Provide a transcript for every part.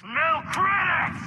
No credits!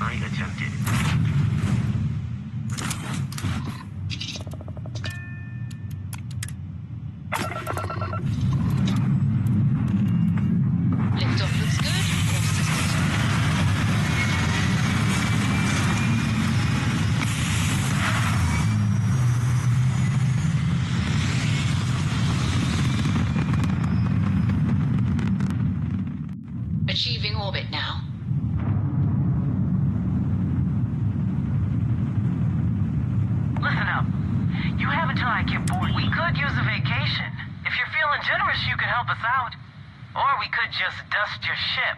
I attempted. Liftoff looks good. All systems are achieving orbit now. Listen up. You have until I get bored. We could use a vacation. If you're feeling generous, you could help us out. Or we could just dust your ship.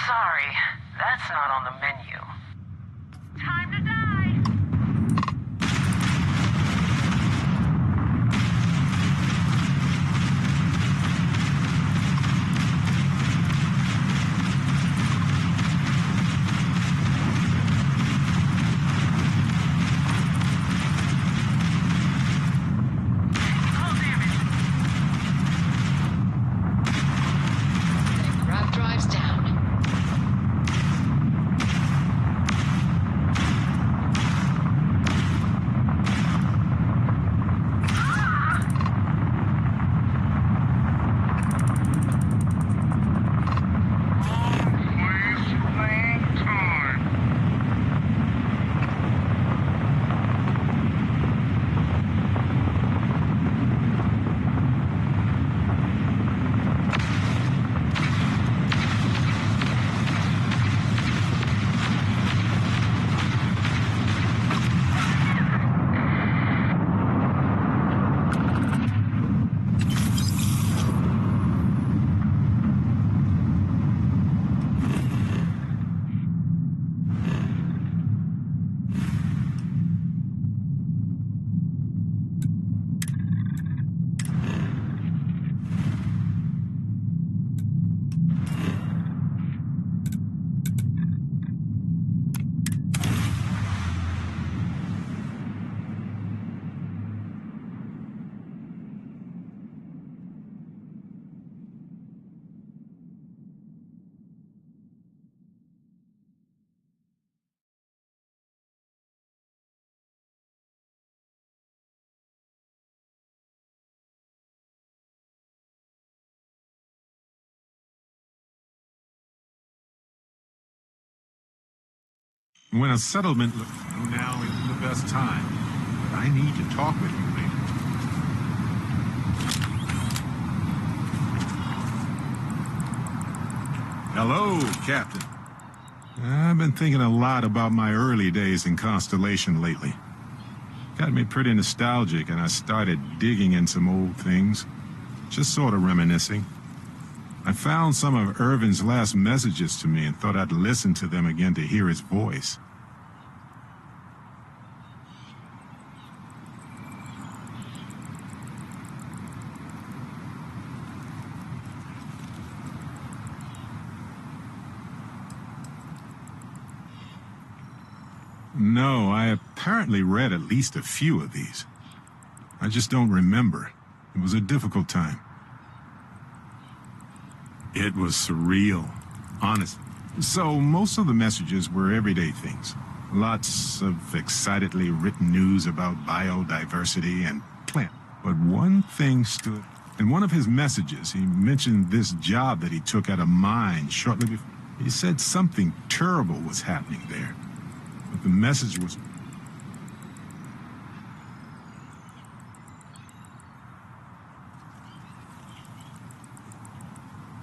Sorry, that's not on the menu. Time to die! Grav drives down. When a settlement now isn't the best time, but I need to talk with you later. Hello, Captain. I've been thinking a lot about my early days in Constellation lately. Got me pretty nostalgic, and I started digging in some old things, just sort of reminiscing. I found some of Irvin's last messages to me and thought I'd listen to them again to hear his voice. No, I apparently read at least a few of these. I just don't remember. It was a difficult time. It was surreal, honestly. So most of the messages were everyday things. Lots of excitedly written news about biodiversity and plant. But one thing stood. In one of his messages, he mentioned this job that he took at a mine shortly before. He said something terrible was happening there. But the message was...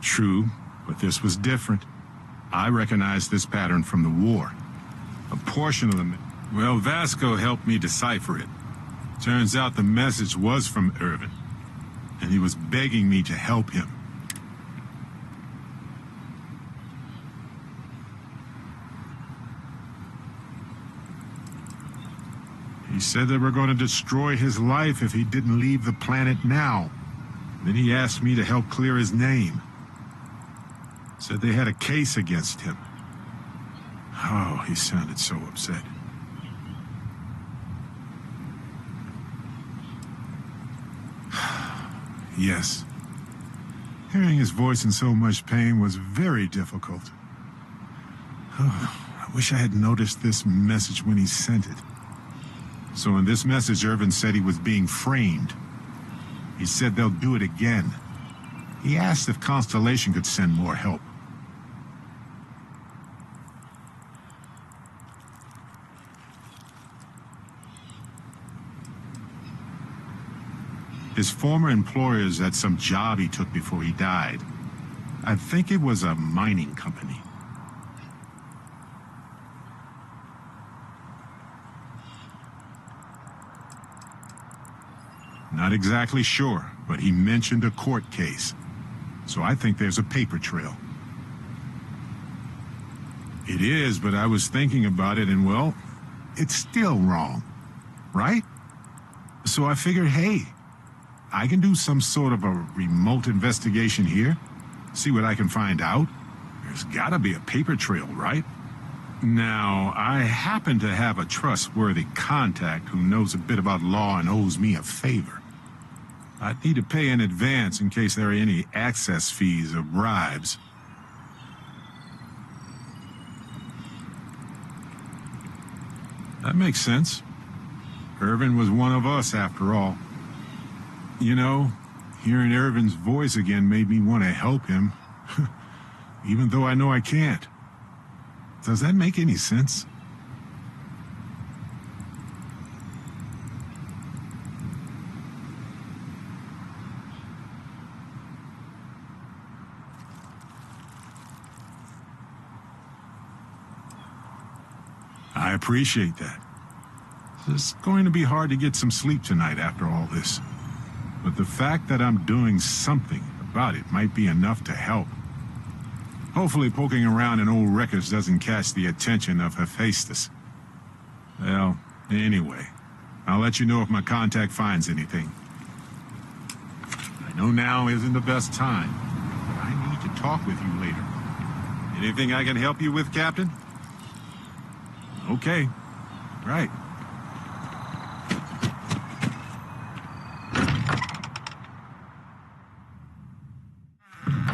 True, but this was different. I recognized this pattern from the war. A portion of them... Well, Vasco helped me decipher it. Turns out the message was from Irvin, and he was begging me to help him. He said they were going to destroy his life if he didn't leave the planet now. Then he asked me to help clear his name. Said they had a case against him. Oh, he sounded so upset. Yes. Hearing his voice in so much pain was very difficult. Oh, I wish I had noticed this message when he sent it. So in this message, Irvin said he was being framed. He said they'll do it again. He asked if Constellation could send more help. His former employers had some job he took before he died. I think it was a mining company. Not exactly sure, but he mentioned a court case. So I think there's a paper trail. It is, but I was thinking about it and, well, it's still wrong, right? So I figured, hey, I can do some sort of a remote investigation here, see what I can find out. There's gotta be a paper trail, right? Now, I happen to have a trustworthy contact who knows a bit about law and owes me a favor. I'd need to pay in advance in case there are any access fees or bribes. That makes sense. Irvin was one of us, after all. You know, hearing Irvin's voice again made me want to help him, even though I know I can't. Does that make any sense? I appreciate that. It's going to be hard to get some sleep tonight after all this. But the fact that I'm doing something about it might be enough to help. Hopefully poking around in old records doesn't catch the attention of Hephaestus. Well, anyway, I'll let you know if my contact finds anything. I know now isn't the best time, but I need to talk with you later. Anything I can help you with, Captain? Okay. Right.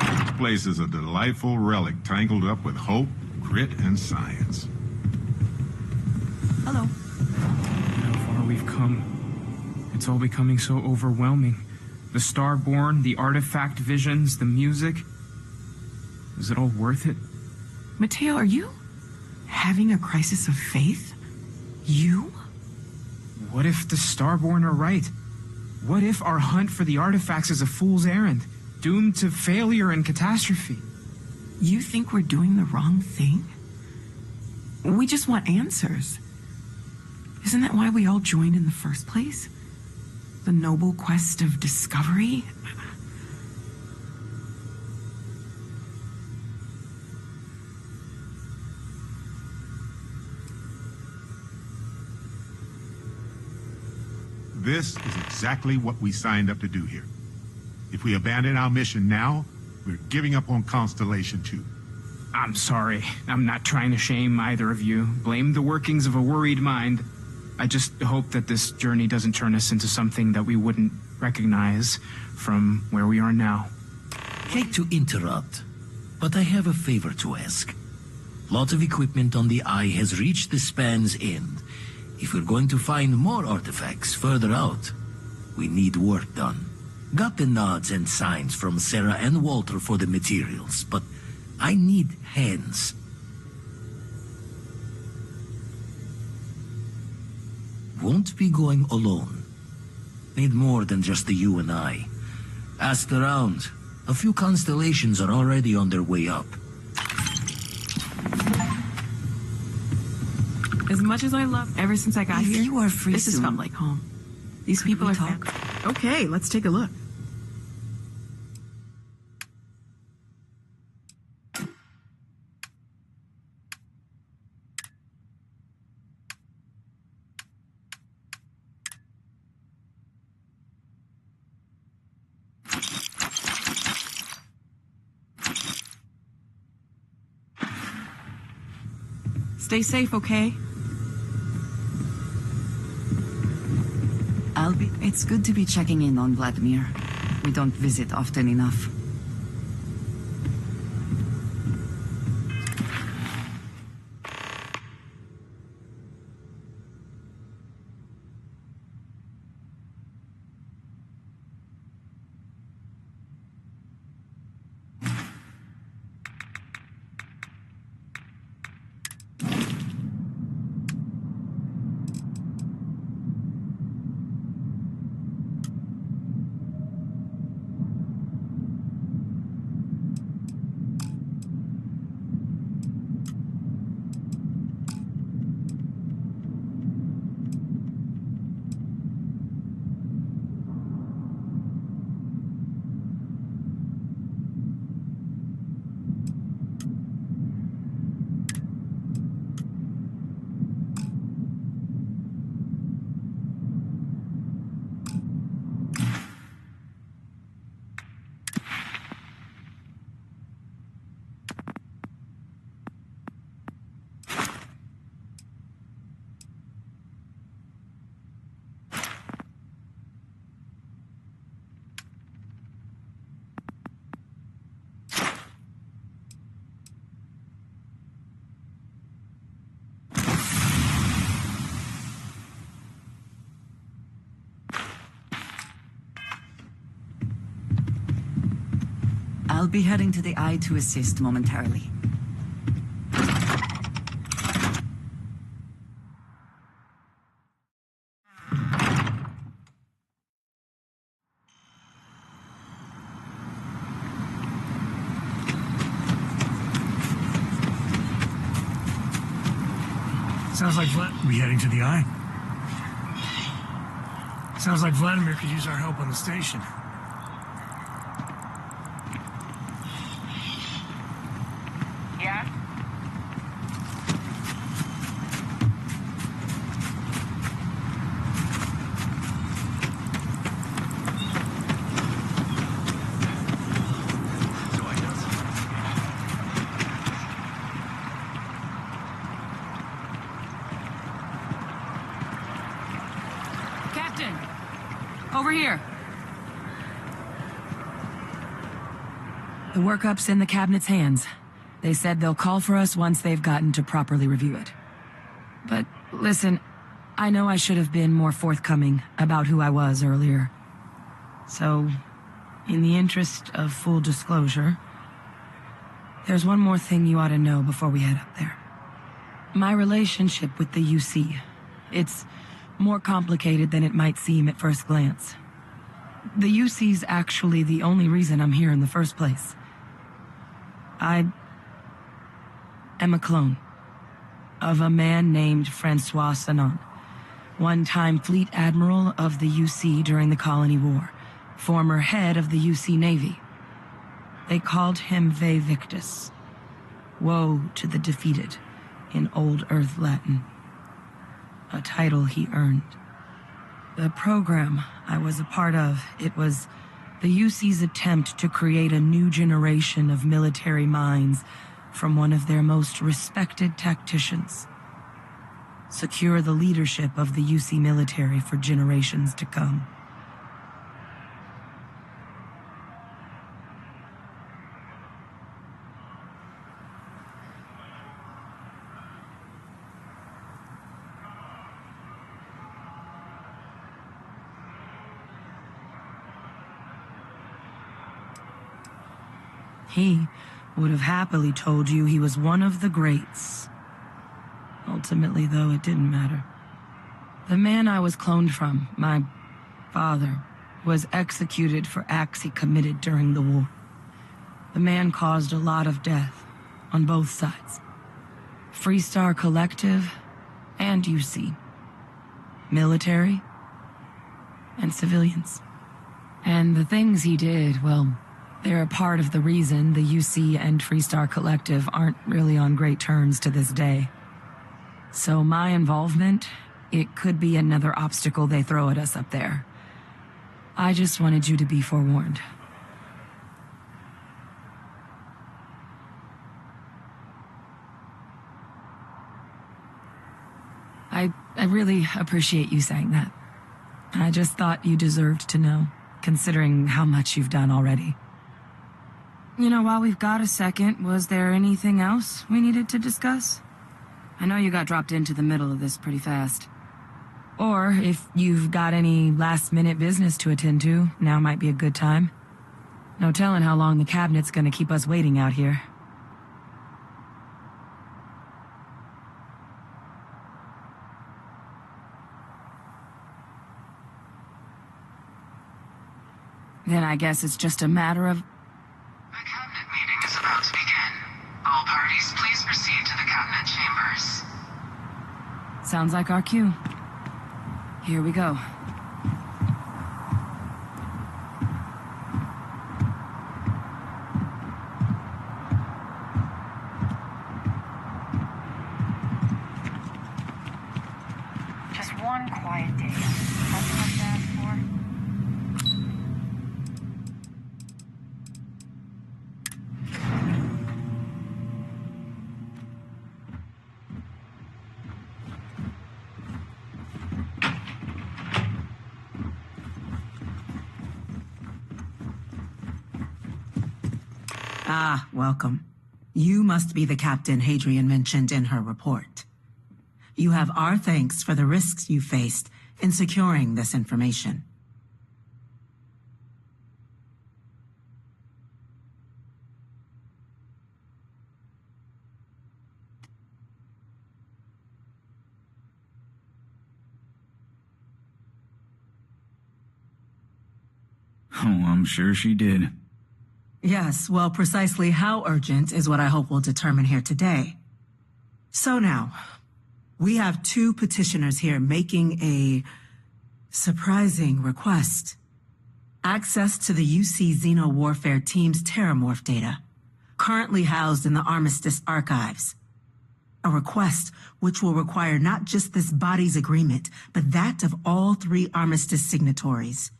This place is a delightful relic tangled up with hope, grit, and science. Hello. How far we've come. It's all becoming so overwhelming. The Starborn, the artifact visions, the music. Is it all worth it? Mateo, are you having a crisis of faith? You? What if the Starborn are right? What if our hunt for the artifacts is a fool's errand, doomed to failure and catastrophe? You think we're doing the wrong thing? We just want answers. Isn't that why we all joined in the first place? The noble quest of discovery? This is exactly what we signed up to do here. If we abandon our mission now, we're giving up on Constellation 2. I'm sorry. I'm not trying to shame either of you. Blame the workings of a worried mind. I just hope that this journey doesn't turn us into something that we wouldn't recognize from where we are now. Hate to interrupt, but I have a favor to ask. Lot of equipment on the Eye has reached the span's end. If we're going to find more artifacts further out, we need work done. Got the nods and signs from Sarah and Walter for the materials, but I need hands. Won't be going alone. Need more than just the you and I. Asked around. A few constellations are already on their way up. As much as I love, ever since I got If here, you are free this has soon, felt like home. These could people we are talk? Okay, let's take a look. Stay safe, okay? It's good to be checking in on Vladimir. We don't visit often enough. I'll be heading to the Eye to assist momentarily. Sounds like we heading to the Eye? Sounds like Vladimir could use our help on the station. Yeah? Captain! Over here. The workup's in the cabinet's hands. They said they'll call for us once they've gotten to properly review it. But listen, I know I should have been more forthcoming about who I was earlier. So, in the interest of full disclosure, there's one more thing you ought to know before we head up there. My relationship with the UC, it's more complicated than it might seem at first glance. The UC's actually the only reason I'm here in the first place. I am a clone of a man named Francois Sanon, one-time fleet admiral of the UC during the Colony War, former head of the UC Navy. They called him Ve Victus, woe to the defeated, in Old Earth Latin, a title he earned. The program I was a part of, it was the UC's attempt to create a new generation of military minds from one of their most respected tacticians. Secure the leadership of the UC military for generations to come. He would have happily told you he was one of the greats. Ultimately, though, it didn't matter. The man I was cloned from, my father, was executed for acts he committed during the war. The man caused a lot of death, on both sides. Freestar Collective and UC. Military and civilians. And the things he did, well, they're a part of the reason the UC and Freestar Collective aren't really on great terms to this day. So my involvement, it could be another obstacle they throw at us up there. I just wanted you to be forewarned. I really appreciate you saying that. I just thought you deserved to know, considering how much you've done already. You know, while we've got a second, was there anything else we needed to discuss? I know you got dropped into the middle of this pretty fast. Or, if you've got any last-minute business to attend to, now might be a good time. No telling how long the cabinet's gonna keep us waiting out here. Then I guess it's just a matter of... The cabinet meeting is about to begin. All parties, please proceed to the cabinet chambers. Sounds like our cue. Here we go. Just one quiet day. That's what I asked for. Ah, welcome. You must be the captain Hadrian mentioned in her report. You have our thanks for the risks you faced in securing this information. Oh, I'm sure she did. Yes, well, precisely how urgent is what I hope we'll determine here today. So now, we have two petitioners here making a surprising request. Access to the UC Xeno Warfare Team's Terramorph data, currently housed in the Armistice archives. A request which will require not just this body's agreement, but that of all three Armistice signatories.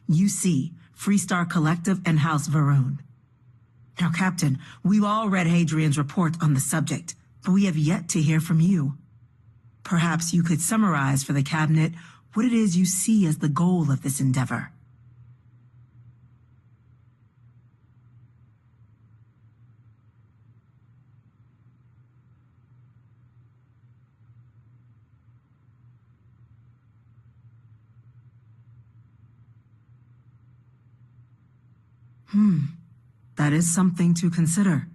UC, Freestar Collective, and House Varun. Now, Captain, we've all read Hadrian's report on the subject, but we have yet to hear from you. Perhaps you could summarize for the Cabinet what it is you see as the goal of this endeavor. That is something to consider.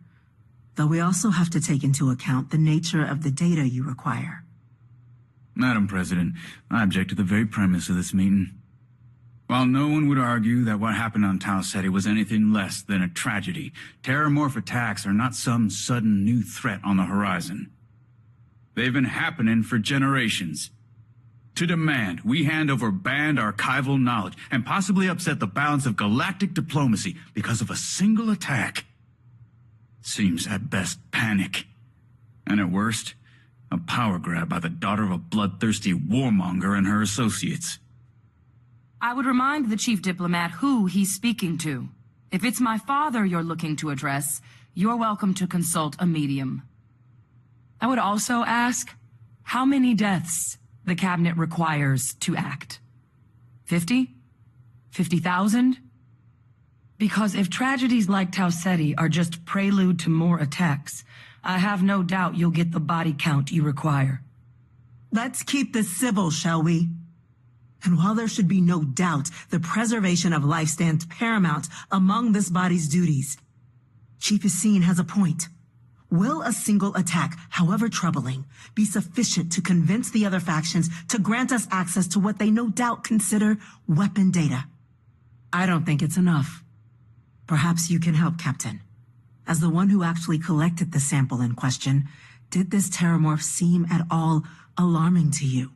Though we also have to take into account the nature of the data you require. Madam President, I object to the very premise of this meeting. While no one would argue that what happened on Tau Ceti was anything less than a tragedy, terramorph attacks are not some sudden new threat on the horizon. They've been happening for generations. To demand we hand over banned archival knowledge and possibly upset the balance of galactic diplomacy because of a single attack seems at best panic, and at worst, a power grab by the daughter of a bloodthirsty warmonger and her associates. I would remind the chief diplomat who he's speaking to. If it's my father you're looking to address, you're welcome to consult a medium. I would also ask how many deaths the cabinet requires to act. 50? 50,000? Because if tragedies like Tau Ceti are just prelude to more attacks, I have no doubt you'll get the body count you require. Let's keep this civil, shall we? And while there should be no doubt the preservation of life stands paramount among this body's duties, Chief Yassine has a point. Will a single attack, however troubling, be sufficient to convince the other factions to grant us access to what they no doubt consider weapon data? I don't think it's enough. Perhaps you can help, Captain. As the one who actually collected the sample in question, did this terramorph seem at all alarming to you?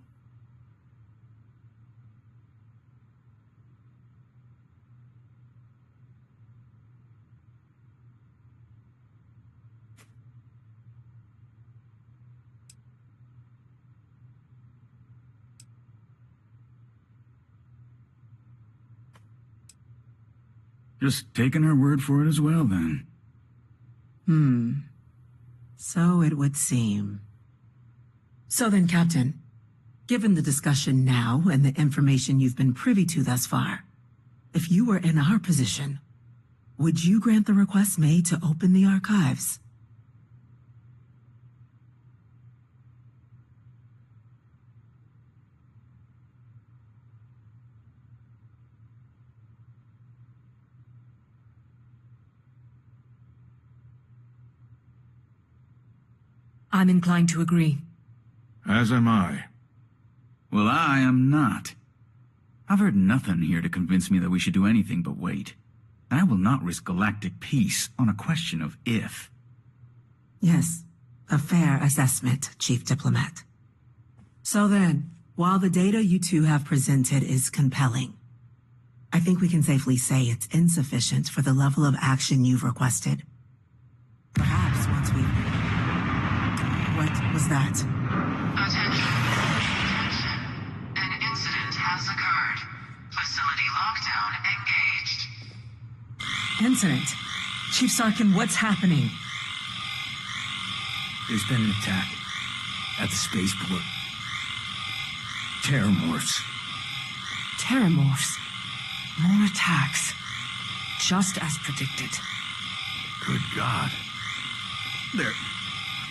Just taking her word for it as well, then. So it would seem. So then, Captain, given the discussion now and the information you've been privy to thus far, if you were in our position, would you grant the request made to open the archives? I'm inclined to agree. As am I. Well, I am not. I've heard nothing here to convince me that we should do anything but wait. And I will not risk galactic peace on a question of if. Yes, a fair assessment, Chief Diplomat. So then, while the data you two have presented is compelling, I think we can safely say it's insufficient for the level of action you've requested. Perhaps once we... What was that? Attention. An incident has occurred. Facility lockdown engaged. Incident? Chief Sarkin, what's happening? There's been an attack at the spaceport. Terramorphs. Terramorphs. More attacks. Just as predicted. Good God.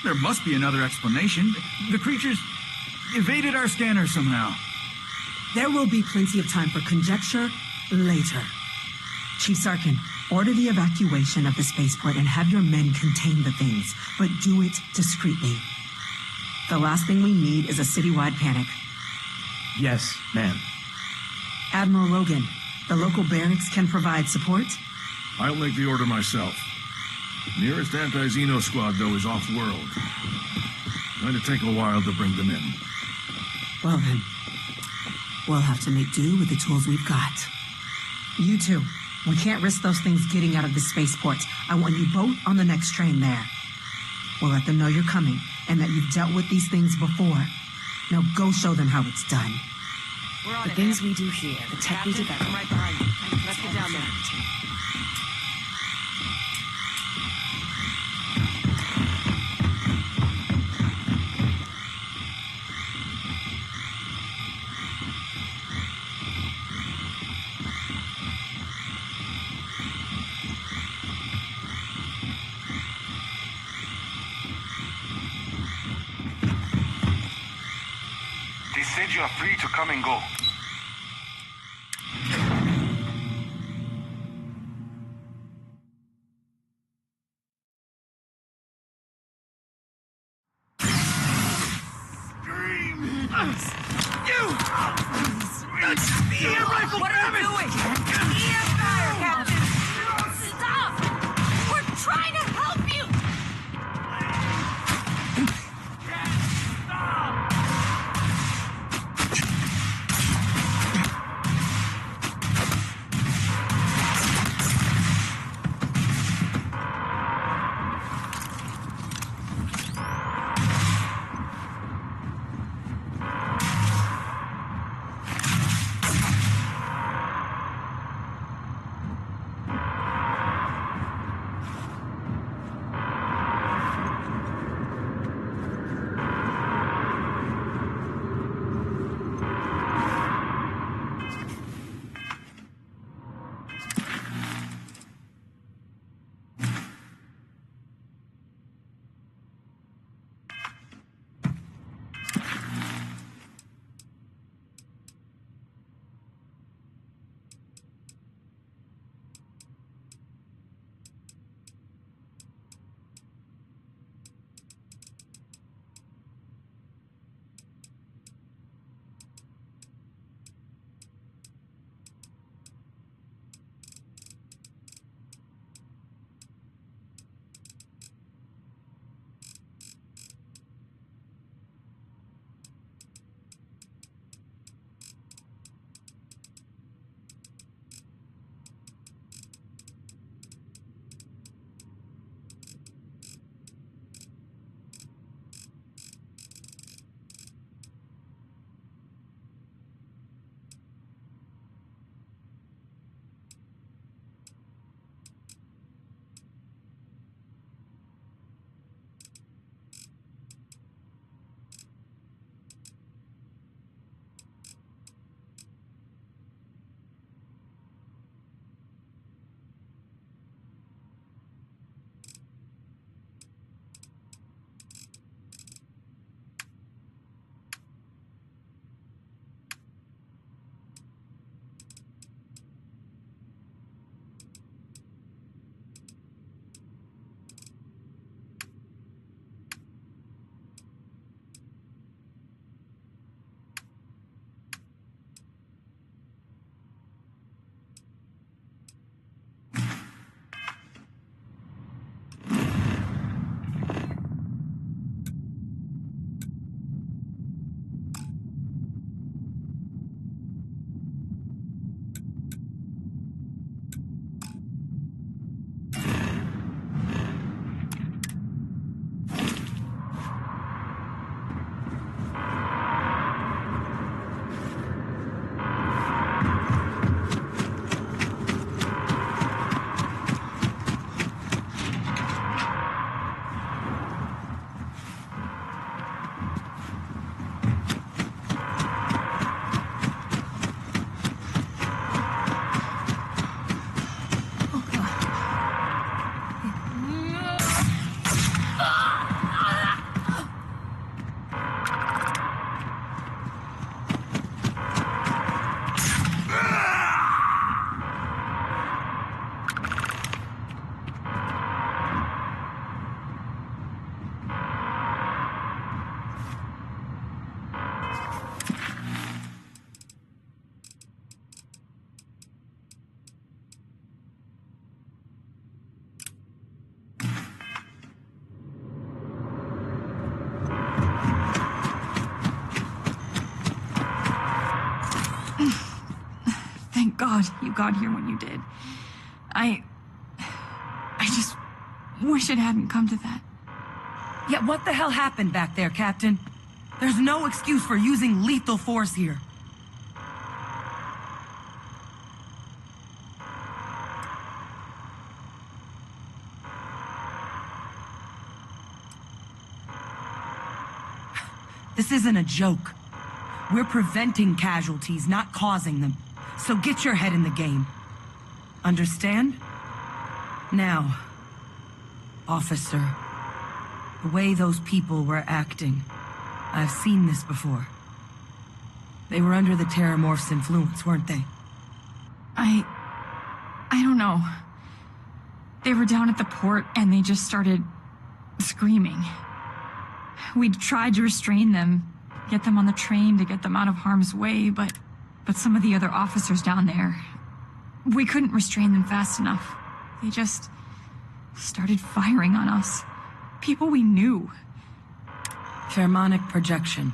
There must be another explanation. The creatures evaded our scanner somehow. There will be plenty of time for conjecture later. Chief Sarkin, order the evacuation of the spaceport and have your men contain the things, but do it discreetly. The last thing we need is a citywide panic. Yes, ma'am. Admiral Logan, the local barracks can provide support? I'll make the order myself. Nearest anti-Xeno squad, though, is off-world. Going to take a while to bring them in. Well then, we'll have to make do with the tools we've got. You two, we can't risk those things getting out of the spaceport. I want you both on the next train there. We'll let them know you're coming and that you've dealt with these things before. Now go show them how it's done. The things we do here, the tech we develop. I'm right behind you. Let's get down there. They said you are free to come and go. What are you doing? Fire, Captain! Stop! We're trying to help you! Thank God you got here when you did. I just wish it hadn't come to that. Yeah, what the hell happened back there, Captain? There's no excuse for using lethal force here. This isn't a joke. We're preventing casualties, not causing them. So get your head in the game. Understand? Now, officer, the way those people were acting, I've seen this before. They were under the Terramorph's influence, weren't they? I don't know. They were down at the port and they just started screaming. We'd tried to restrain them, get them on the train to get them out of harm's way, but some of the other officers down there, we couldn't restrain them fast enough. They just started firing on us. People we knew. Pheromonic projection.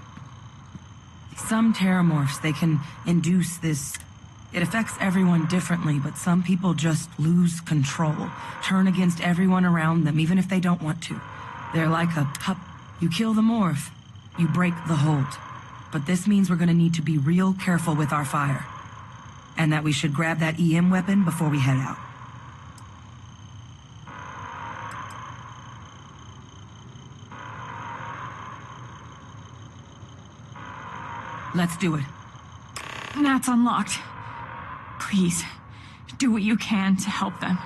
Some Terramorphs, they can induce this. It affects everyone differently, but some people just lose control, turn against everyone around them, even if they don't want to. They're like a pup. You kill the morph, you break the hold. But this means we're gonna need to be real careful with our fire. And that we should grab that EM weapon before we head out. Let's do it. Nat's unlocked. Please, do what you can to help them.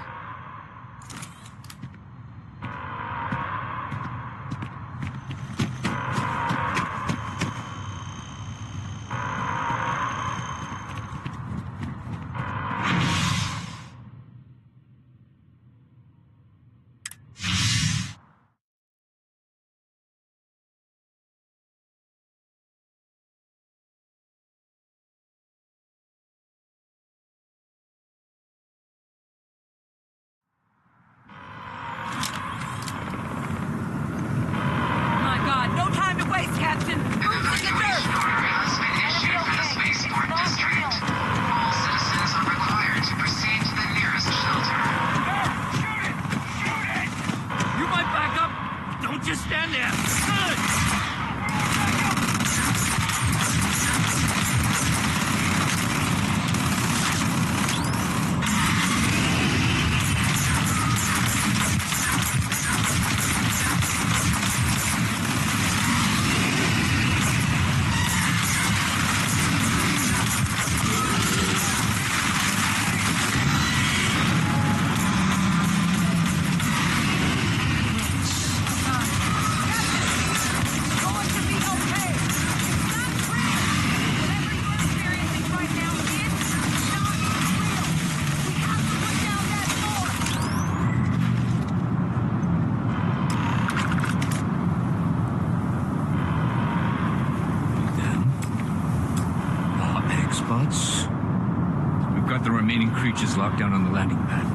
We've got the remaining creatures locked down on the landing pad,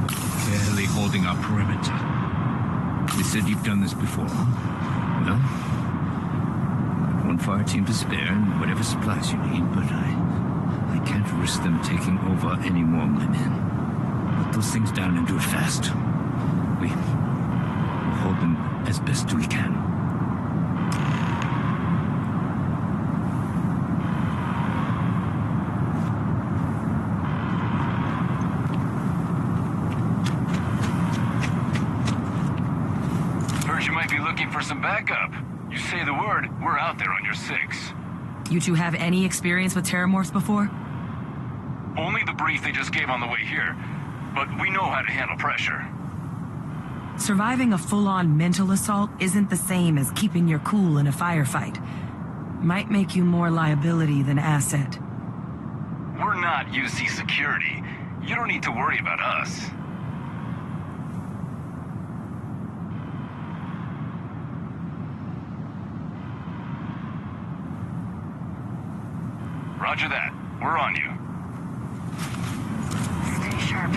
barely holding our perimeter. They said you've done this before. Well, I've one fire team to spare and whatever supplies you need, but I can't risk them taking over any more of my men. Put those things down and do it fast. We'll hold them as best we can. For some backup. You say the word, we're out there on your 6. You two have any experience with Terramorphs before? Only the brief they just gave on the way here, but we know how to handle pressure. Surviving a full-on mental assault isn't the same as keeping your cool in a firefight. Might make you more liability than asset. We're not UC security. You don't need to worry about us. Roger that. We're on you. Stay sharp.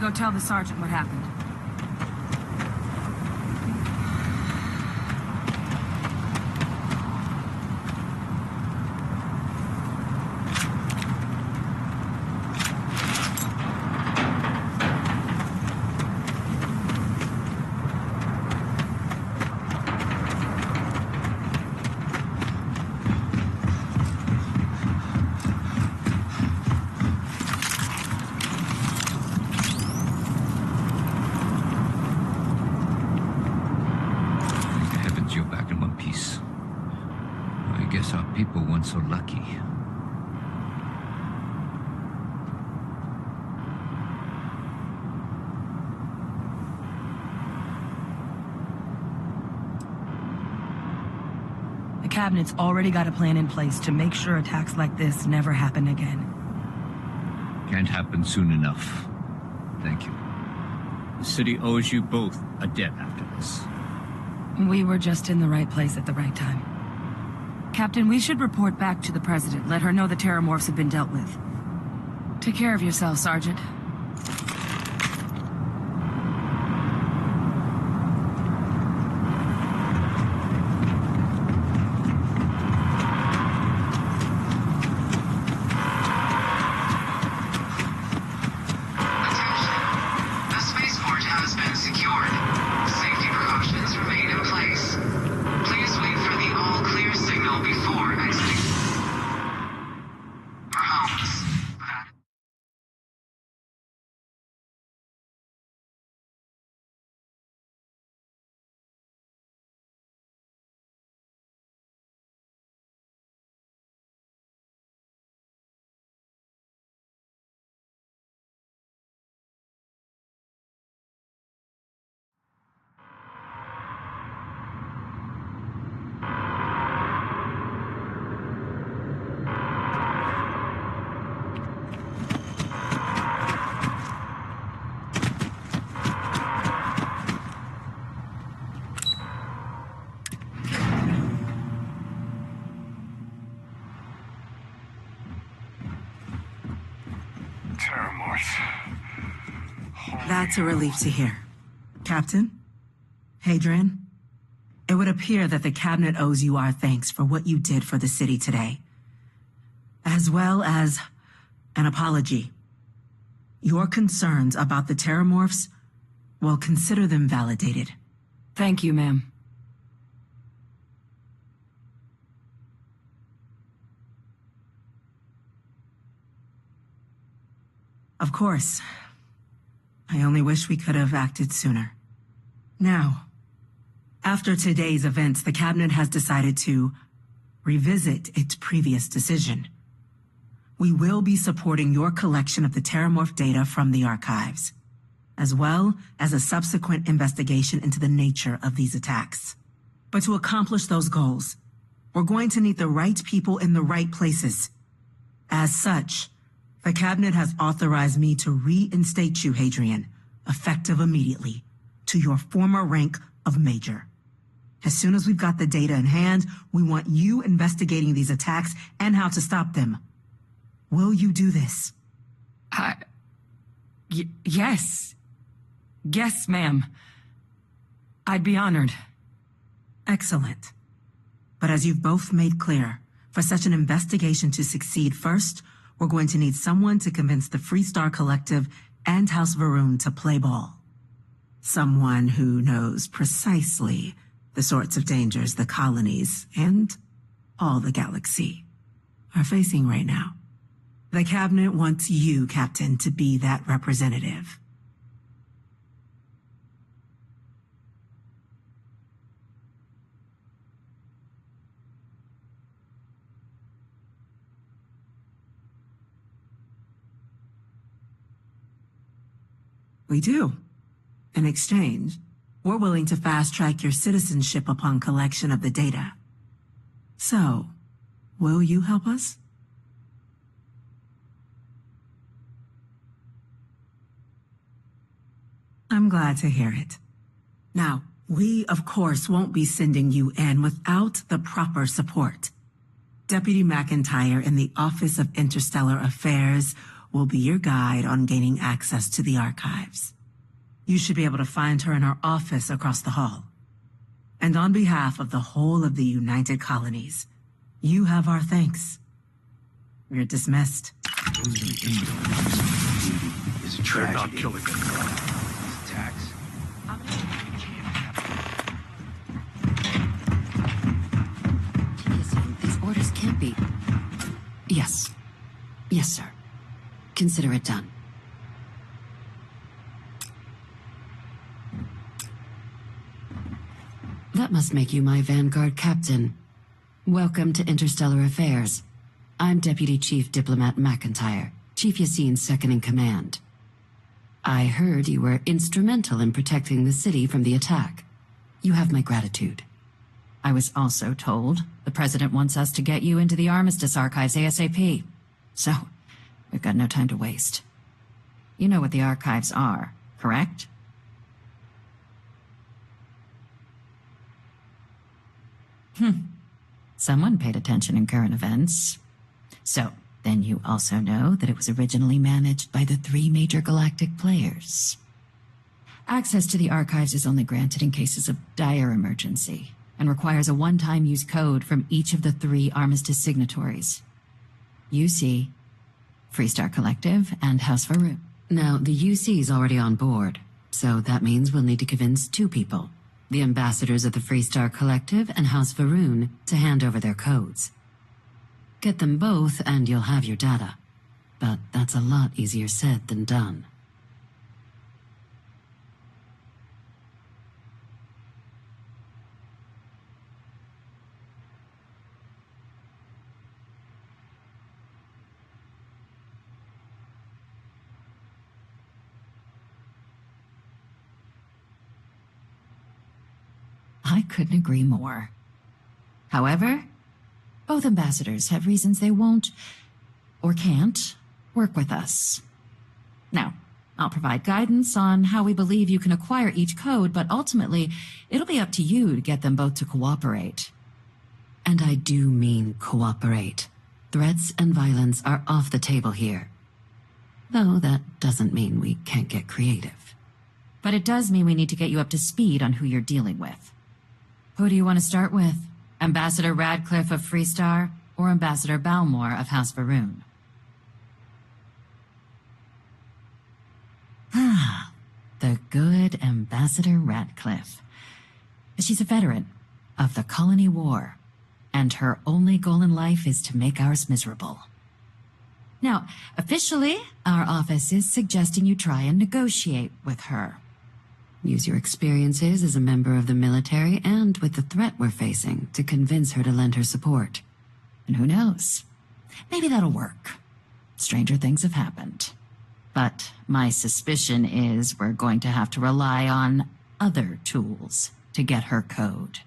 go tell the sergeant what happened. People weren't so lucky. The cabinet's already got a plan in place to make sure attacks like this never happen again. Can't happen soon enough. Thank you. The city owes you both a debt after this. We were just in the right place at the right time. Captain, we should report back to the President. Let her know the Terramorphs have been dealt with. Take care of yourself, Sergeant. That's a relief to hear. Captain? Hadrian? It would appear that the Cabinet owes you our thanks for what you did for the city today, as well as an apology. Your concerns about the Terramorphs, well, consider them validated. Thank you, ma'am. Of course. I only wish we could have acted sooner. Now, after today's events, the Cabinet has decided to revisit its previous decision. We will be supporting your collection of the Terramorph data from the archives, as well as a subsequent investigation into the nature of these attacks. But to accomplish those goals, we're going to need the right people in the right places. As such, the Cabinet has authorized me to reinstate you, Hadrian, effective immediately, to your former rank of Major. As soon as we've got the data in hand, we want you investigating these attacks and how to stop them. Will you do this? Yes. Yes, ma'am. I'd be honored. Excellent. But as you've both made clear, for such an investigation to succeed, first, we're going to need someone to convince the Freestar Collective and House Varun to play ball. Someone who knows precisely the sorts of dangers the colonies and all the galaxy are facing right now. The Cabinet wants you, Captain, to be that representative. We do. In exchange, we're willing to fast-track your citizenship upon collection of the data. So, will you help us? I'm glad to hear it. Now, we, of course, won't be sending you in without the proper support. Deputy McIntyre in the Office of Interstellar Affairs will be your guide on gaining access to the archives. You should be able to find her in her office across the hall. And on behalf of the whole of the United Colonies, you have our thanks. You're dismissed. Is a tragedy. Not killing her. Tax. Listen, these orders can't be... Yes. Yes, sir. Consider it done. That must make you my Vanguard captain. Welcome to Interstellar Affairs. I'm Deputy Chief Diplomat McIntyre, Chief Yassine's second-in-command. I heard you were instrumental in protecting the city from the attack. You have my gratitude. I was also told the President wants us to get you into the Armistice Archives ASAP. So, we've got no time to waste. You know what the archives are, correct? Someone paid attention in current events. So, then you also know that it was originally managed by the 3 major galactic players. Access to the archives is only granted in cases of dire emergency, and requires a one-time use code from each of the 3 Armistice signatories. UC, Freestar Collective, and House Farouk. Now, the UC is already on board, so that means we'll need to convince 2 people. The ambassadors of the Freestar Collective and House Varun to hand over their codes. Get them both and you'll have your data. But that's a lot easier said than done. I couldn't agree more. However, both ambassadors have reasons they won't, or can't, work with us. Now, I'll provide guidance on how we believe you can acquire each code, but ultimately, it'll be up to you to get them both to cooperate. And I do mean cooperate. Threats and violence are off the table here. Though that doesn't mean we can't get creative. But it does mean we need to get you up to speed on who you're dealing with. Who do you want to start with? Ambassador Radcliffe of Freestar, or Ambassador Balmore of House Varun? The good Ambassador Radcliffe. She's a veteran of the Colony War, and her only goal in life is to make ours miserable. Now, officially, our office is suggesting you try and negotiate with her. Use your experiences as a member of the military and with the threat we're facing to convince her to lend her support. And who knows? Maybe that'll work. Stranger things have happened. But my suspicion is we're going to have to rely on other tools to get her code.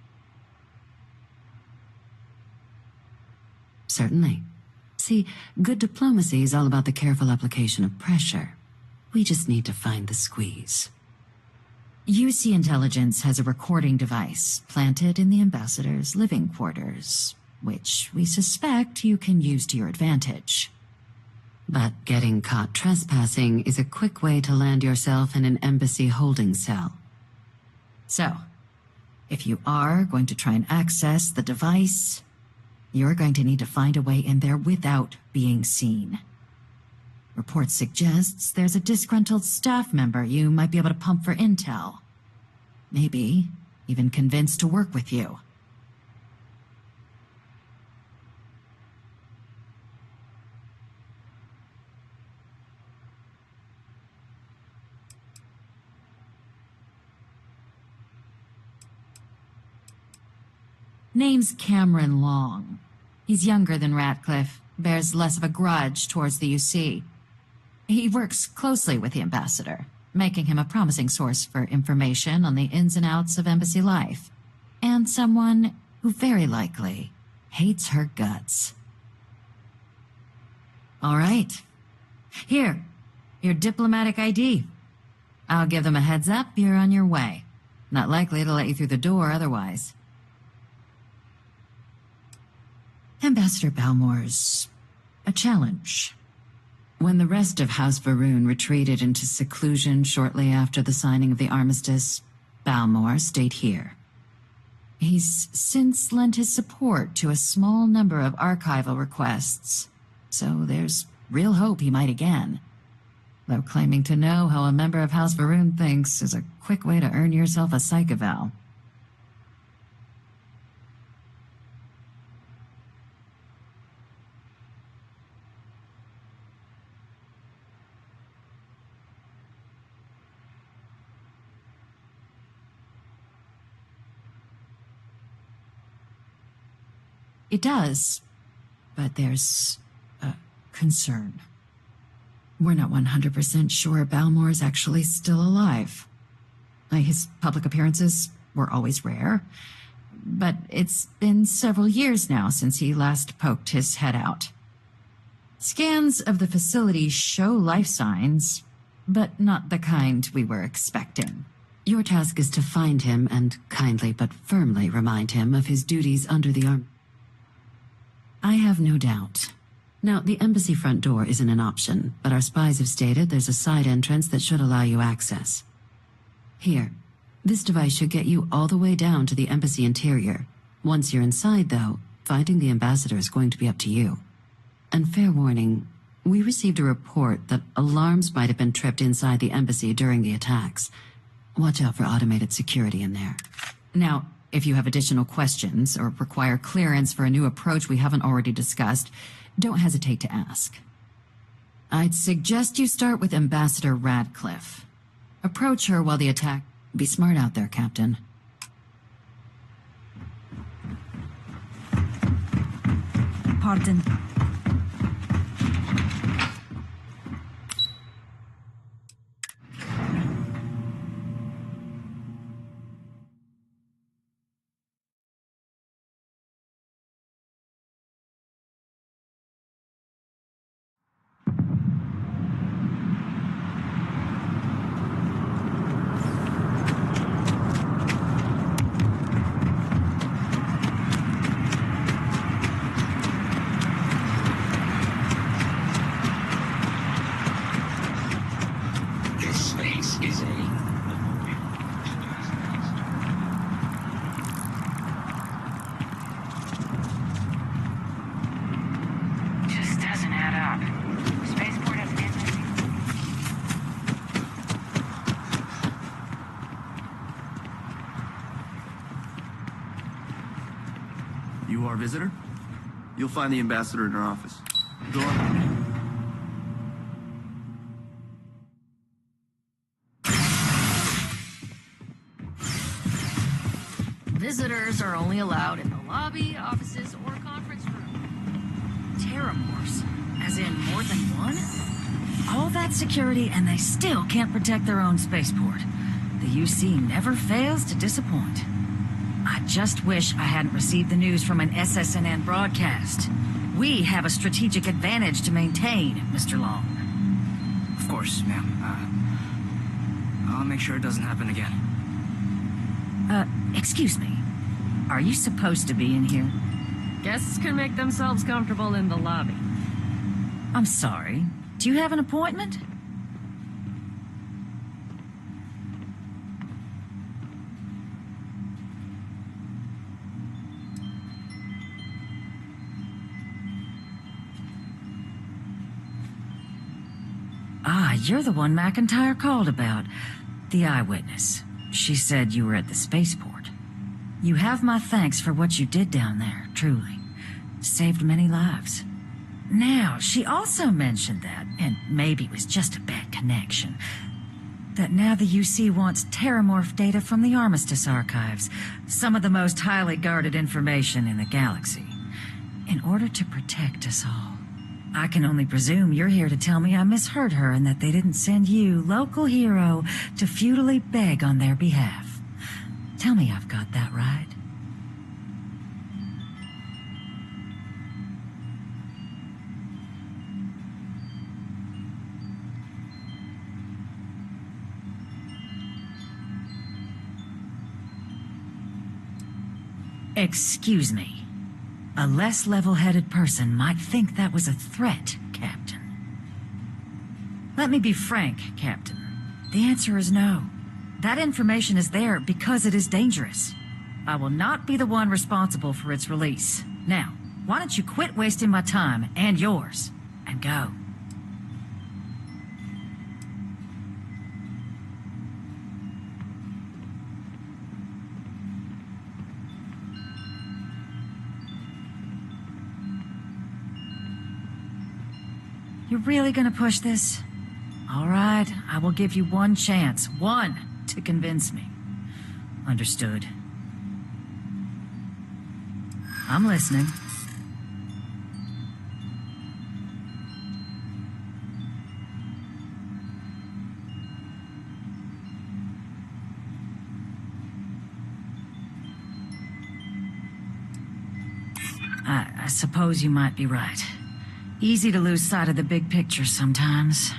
Certainly. See, good diplomacy is all about the careful application of pressure. We just need to find the squeeze. UC Intelligence has a recording device planted in the ambassador's living quarters, which we suspect you can use to your advantage. But getting caught trespassing is a quick way to land yourself in an embassy holding cell. So, if you are going to try and access the device, you're going to need to find a way in there without being seen. Report suggests there's a disgruntled staff member you might be able to pump for intel. Maybe even convince to work with you. Name's Cameron Long. He's younger than Ratcliffe, bears less of a grudge towards the UC. He works closely with the ambassador, making him a promising source for information on the ins and outs of embassy life, and someone who very likely hates her guts. All right. Here, your diplomatic ID. I'll give them a heads up you're on your way. Not likely to let you through the door otherwise. Ambassador Balmore's a challenge. When the rest of House Varun retreated into seclusion shortly after the signing of the armistice, Balmore stayed here. He's since lent his support to a small number of archival requests, so there's real hope he might again. Though claiming to know how a member of House Varun thinks is a quick way to earn yourself a psych eval. It does, but there's a concern. We're not 100% sure Balmore is actually still alive. His public appearances were always rare, but it's been several years now since he last poked his head out. Scans of the facility show life signs, but not the kind we were expecting. Your task is to find him and kindly but firmly remind him of his duties under the arm. I have no doubt. Now, the embassy front door isn't an option, but our spies have stated there's a side entrance that should allow you access. Here, this device should get you all the way down to the embassy interior. Once you're inside, though, finding the ambassador is going to be up to you. And fair warning, we received a report that alarms might have been tripped inside the embassy during the attacks. Watch out for automated security in there. Now, if you have additional questions or require clearance for a new approach we haven't already discussed, don't hesitate to ask. I'd suggest you start with Ambassador Radcliffe. Approach her while the attack... Be smart out there, Captain. Pardon. You our visitor? You'll find the ambassador in her office. Go on. Visitors are only allowed in the lobby, offices, or conference room. Terramorphs? As in more than one? All that security and they still can't protect their own spaceport. The UC never fails to disappoint. I just wish I hadn't received the news from an SSNN broadcast. We have a strategic advantage to maintain, Mr. Long. Of course, ma'am. I'll make sure it doesn't happen again. Excuse me. Are you supposed to be in here? Guests can make themselves comfortable in the lobby. I'm sorry. Do you have an appointment? Ah, you're the one McIntyre called about. The eyewitness. She said you were at the spaceport. You have my thanks for what you did down there, truly. Saved many lives. Now, she also mentioned that, and maybe it was just a bad connection, that now the UC wants terramorph data from the Armistice archives, some of the most highly guarded information in the galaxy, in order to protect us all. I can only presume you're here to tell me I misheard her and that they didn't send you, local hero, to futilely beg on their behalf. Tell me I've got that right. Excuse me. A less level-headed person might think that was a threat, Captain. Let me be frank, Captain. The answer is no. That information is there because it is dangerous. I will not be the one responsible for its release. Now, why don't you quit wasting my time and yours, and go? You're really gonna push this? All right, I will give you one chance. One to convince me. Understood. I'm listening. I suppose you might be right. Easy to lose sight of the big picture sometimes.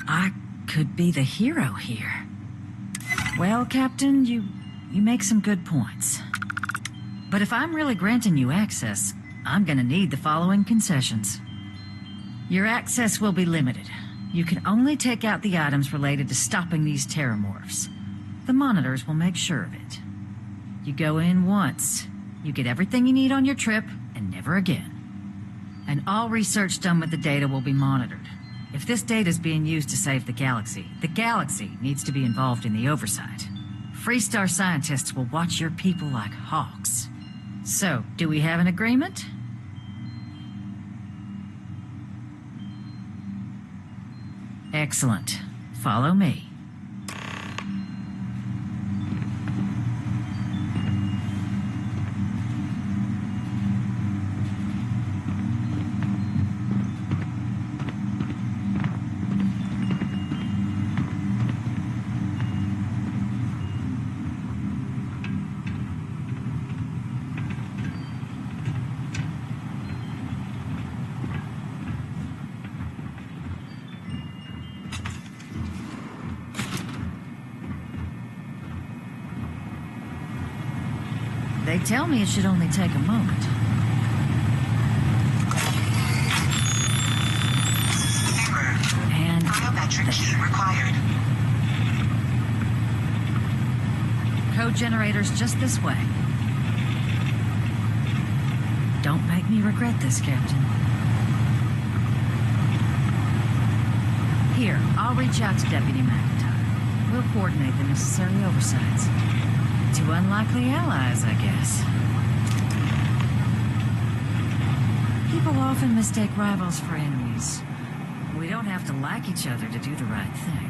I could be the hero here. Well, Captain, you make some good points. But if I'm really granting you access, I'm gonna need the following concessions. Your access will be limited. You can only take out the items related to stopping these terramorphs. The monitors will make sure of it. You go in once. You get everything you need on your trip, and never again. And all research done with the data will be monitored. If this data is being used to save the galaxy needs to be involved in the oversight. Freestar scientists will watch your people like hawks. So, do we have an agreement? Excellent. Follow me. They tell me it should only take a moment. And biometric key required. Code generators just this way. Don't make me regret this, Captain. Here, I'll reach out to Deputy McIntyre. We'll coordinate the necessary oversights. Two unlikely allies, I guess. People often mistake rivals for enemies. We don't have to like each other to do the right thing.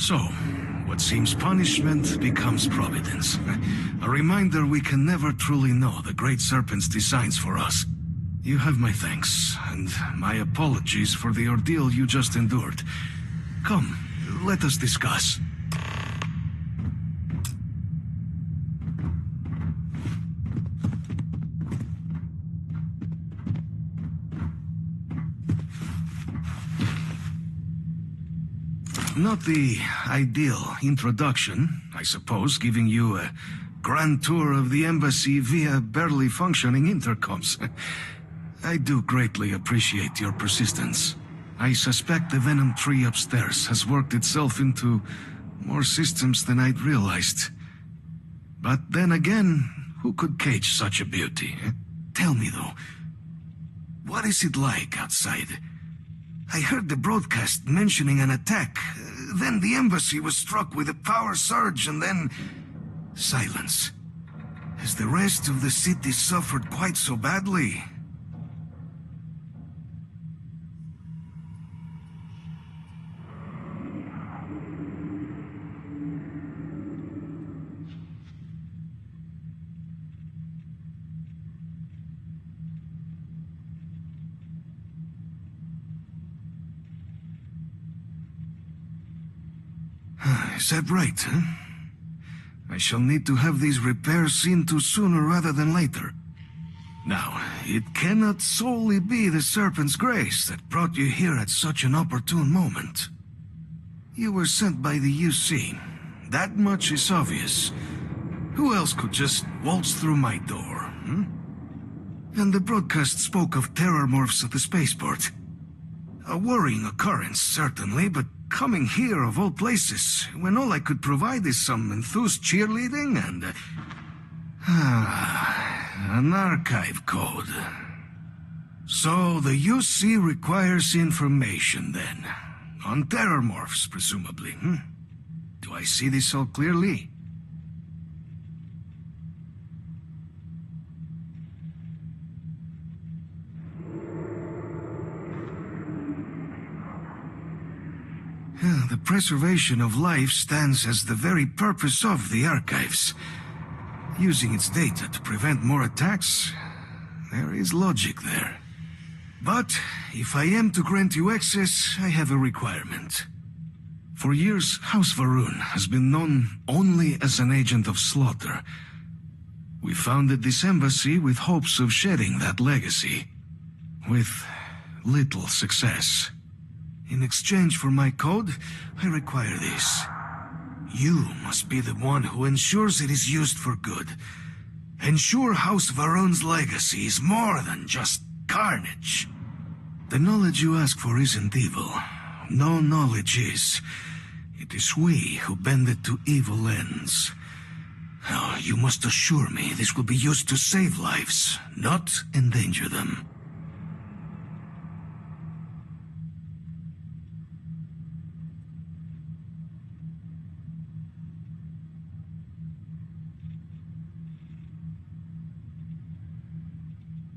So, what seems punishment becomes providence. A reminder we can never truly know the Great Serpent's designs for us. You have my thanks, and my apologies for the ordeal you just endured. Come, let us discuss. Not the ideal introduction, I suppose, giving you a grand tour of the embassy via barely functioning intercoms. I do greatly appreciate your persistence. I suspect the Venom tree upstairs has worked itself into more systems than I'd realized. But then again, who could cage such a beauty? Tell me though, what is it like outside? I heard the broadcast mentioning an attack. Then the embassy was struck with a power surge and then silence. Has the rest of the city suffered quite so badly? Is that right, huh? I shall need to have these repairs seen to sooner rather than later. Now, it cannot solely be the Serpent's grace that brought you here at such an opportune moment. You were sent by the UC. That much is obvious. Who else could just waltz through my door, hmm? And the broadcast spoke of terror morphs at the spaceport. A worrying occurrence, certainly, but coming here of all places, when all I could provide is some enthused cheerleading and... an archive code. So the UC requires information, then. On terror morphs, presumably, hmm? Do I see this all clearly? The preservation of life stands as the very purpose of the archives. Using its data to prevent more attacks, there is logic there. But if I am to grant you access, I have a requirement. For years, House Varun has been known only as an agent of slaughter. We founded this embassy with hopes of shedding that legacy. With little success. In exchange for my code, I require this. You must be the one who ensures it is used for good. Ensure House Varun's legacy is more than just carnage. The knowledge you ask for isn't evil. No knowledge is. It is we who bend it to evil ends. Now, you must assure me this will be used to save lives, not endanger them.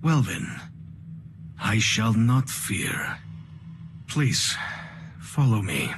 Well then, I shall not fear. Please, follow me.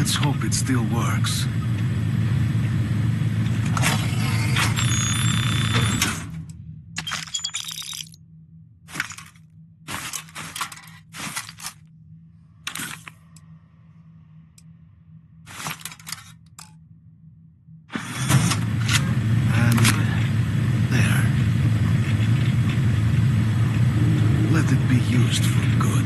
Let's hope it still works. And there. Let it be used for good.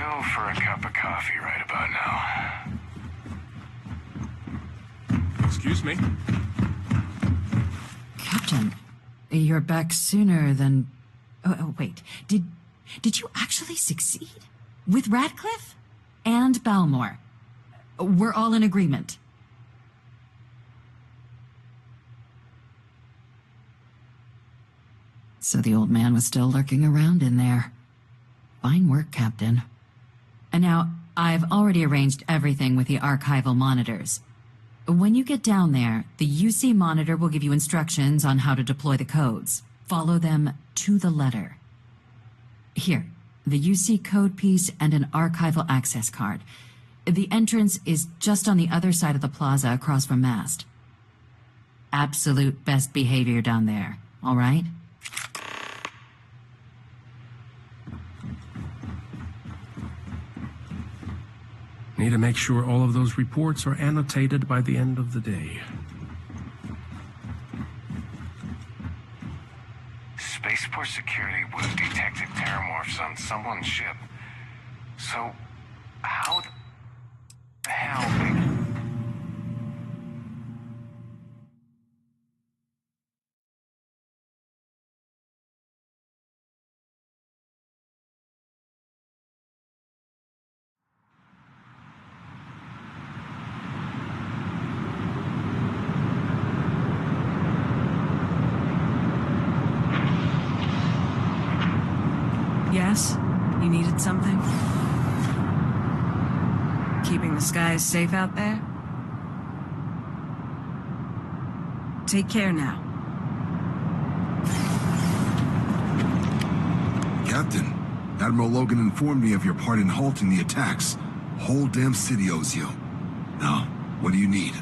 go for a cup of coffee right about now. Excuse me? Captain, you're back sooner than... Oh, wait. Did you actually succeed? With Radcliffe? And Balmore? We're all in agreement. So the old man was still lurking around in there. Fine work, Captain. And now, I've already arranged everything with the archival monitors. When you get down there, the UC monitor will give you instructions on how to deploy the codes. Follow them to the letter. Here, the UC code piece and an archival access card. The entrance is just on the other side of the plaza across from Mast. Absolute best behavior down there, all right? Need to make sure all of those reports are annotated by the end of the day. Spaceport security would have detected terramorphs on someone's ship. So, how the hell... Yes? You needed something? Keeping the skies safe out there? Take care now. Captain, Admiral Logan informed me of your part in halting the attacks. Whole damn city owes you. Now, what do you need?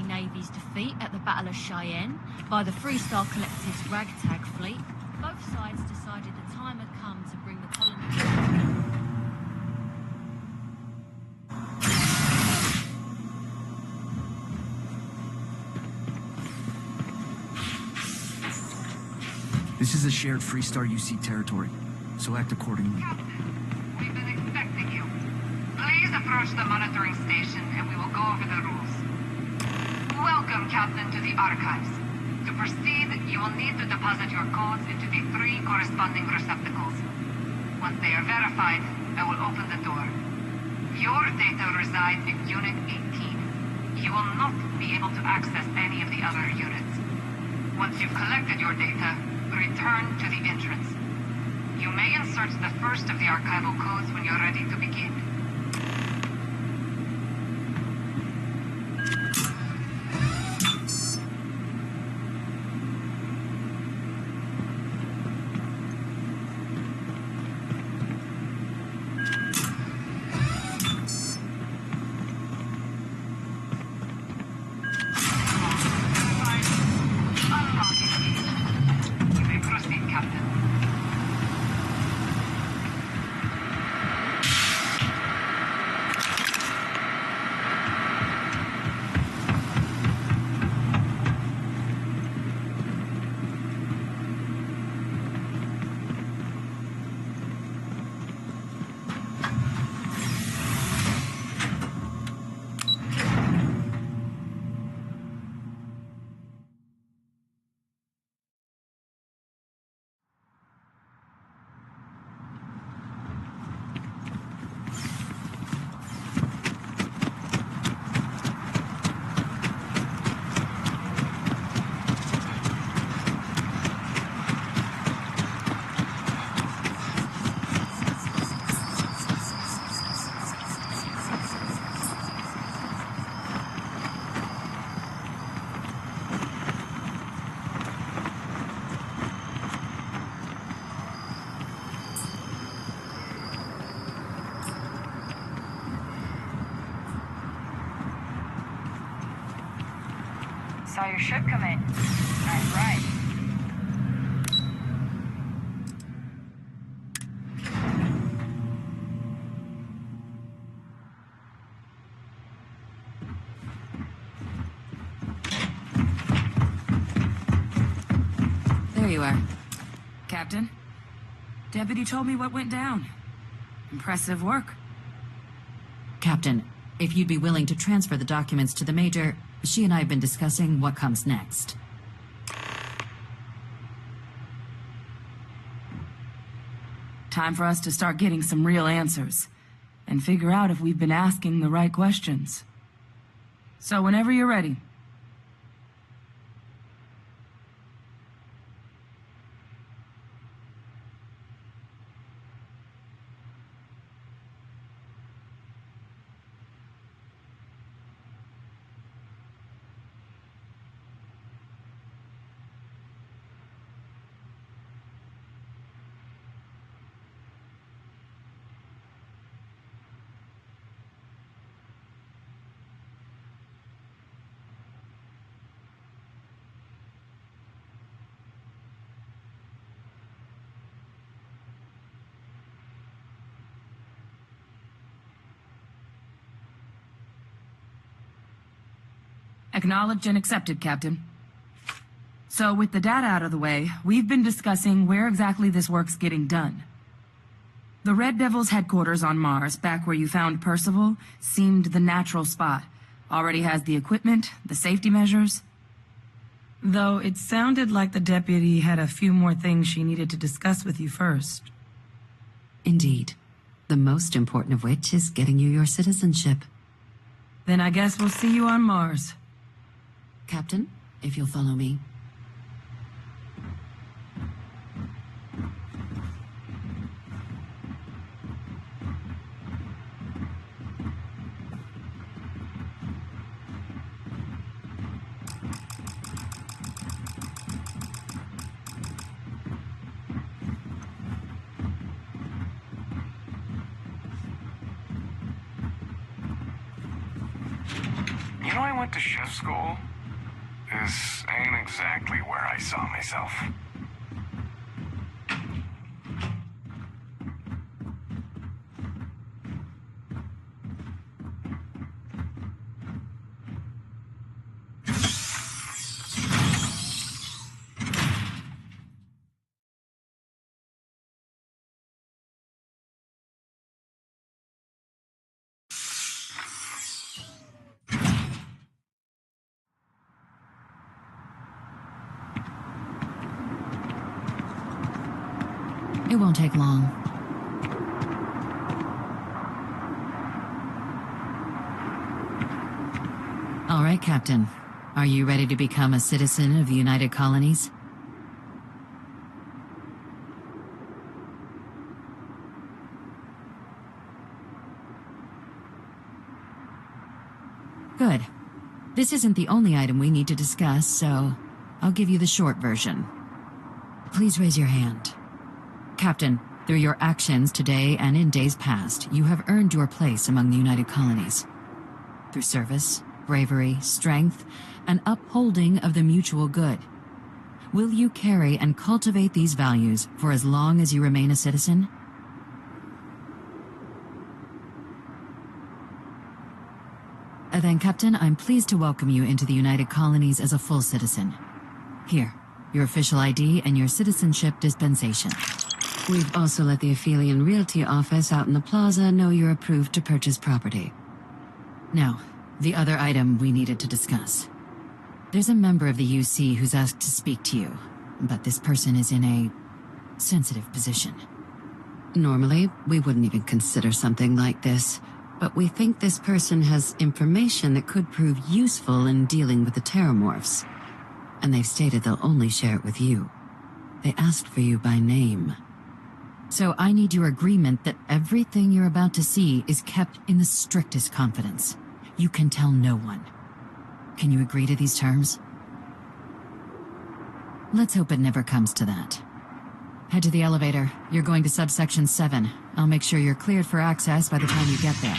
Navy's defeat at the Battle of Cheyenne by the Freestar Collective's ragtag fleet, both sides decided the time had come to bring the colony together. This is a shared Freestar UC territory, so act accordingly. Captain, we've been expecting you. Please approach the monitoring station and we will go over the rules. Welcome, Captain, to the Archives. To proceed, you will need to deposit your codes into the 3 corresponding receptacles. Once they are verified, I will open the door. Your data resides in Unit 18. You will not be able to access any of the other units. Once you've collected your data, return to the entrance. You may insert the first of the archival codes when you're ready to begin. saw your ship come in. Nice ride. There you are. Captain, Deputy told me what went down. Impressive work. Captain, if you'd be willing to transfer the documents to the Major, she and I have been discussing what comes next. Time for us to start getting some real answers, and figure out if we've been asking the right questions. So whenever you're ready. Acknowledged and accepted, Captain. So, with the data out of the way, we've been discussing where exactly this work's getting done. The Red Devil's headquarters on Mars, back where you found Percival, seemed the natural spot. Already has the equipment, the safety measures. Though it sounded like the deputy had a few more things she needed to discuss with you first. Indeed. The most important of which is getting you your citizenship. Then I guess we'll see you on Mars. Captain, if you'll follow me. You know, I went to chef school. This ain't exactly where I saw myself. It won't take long. All right, Captain. Are you ready to become a citizen of the United Colonies? Good. This isn't the only item we need to discuss, so I'll give you the short version. Please raise your hand. Captain, through your actions today and in days past, you have earned your place among the United Colonies. Through service, bravery, strength, and upholding of the mutual good. Will you carry and cultivate these values for as long as you remain a citizen? Then, Captain, I'm pleased to welcome you into the United Colonies as a full citizen. Here, your official ID and your citizenship dispensation. We've also let the Aphelion Realty office out in the plaza know you're approved to purchase property. Now, the other item we needed to discuss. There's a member of the UC who's asked to speak to you, but this person is in a sensitive position. Normally, we wouldn't even consider something like this, but we think this person has information that could prove useful in dealing with the Terramorphs. And they've stated they'll only share it with you. They asked for you by name. So I need your agreement that everything you're about to see is kept in the strictest confidence. You can tell no one. Can you agree to these terms? Let's hope it never comes to that. Head to the elevator. You're going to subsection 7. I'll make sure you're cleared for access by the time you get there.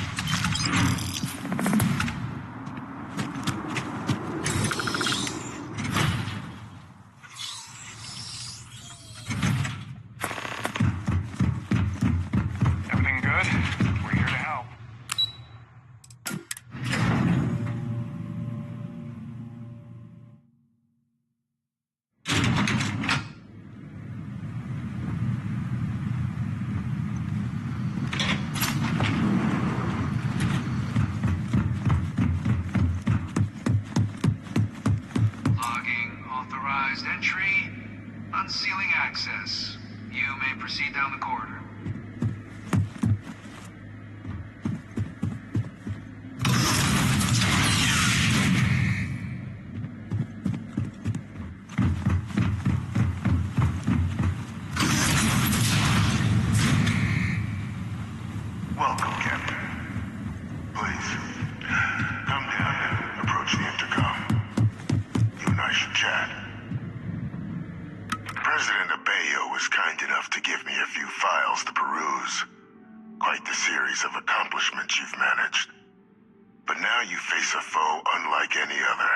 Authorized entry. Unsealing access. You may proceed down the corridor. Welcome, Captain. Please, come down and approach the intercom. You and I should chat. President Abeyo was kind enough to give me a few files to peruse. Quite the series of accomplishments you've managed. But now you face a foe unlike any other.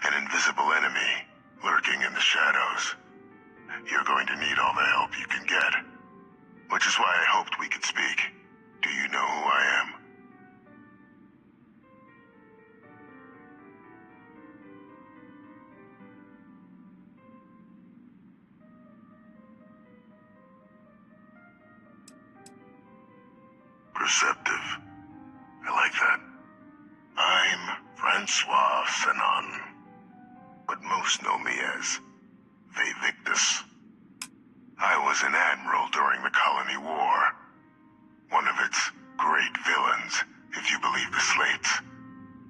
An invisible enemy, lurking in the shadows. You're going to need all the help you can get. Which is why I hoped we could speak. Do you know who I am? Perceptive. I like that. I'm Francois Sanon, but most know me as Vivictus. I was an admiral during the Colony War. One of its great villains, if you believe the slates.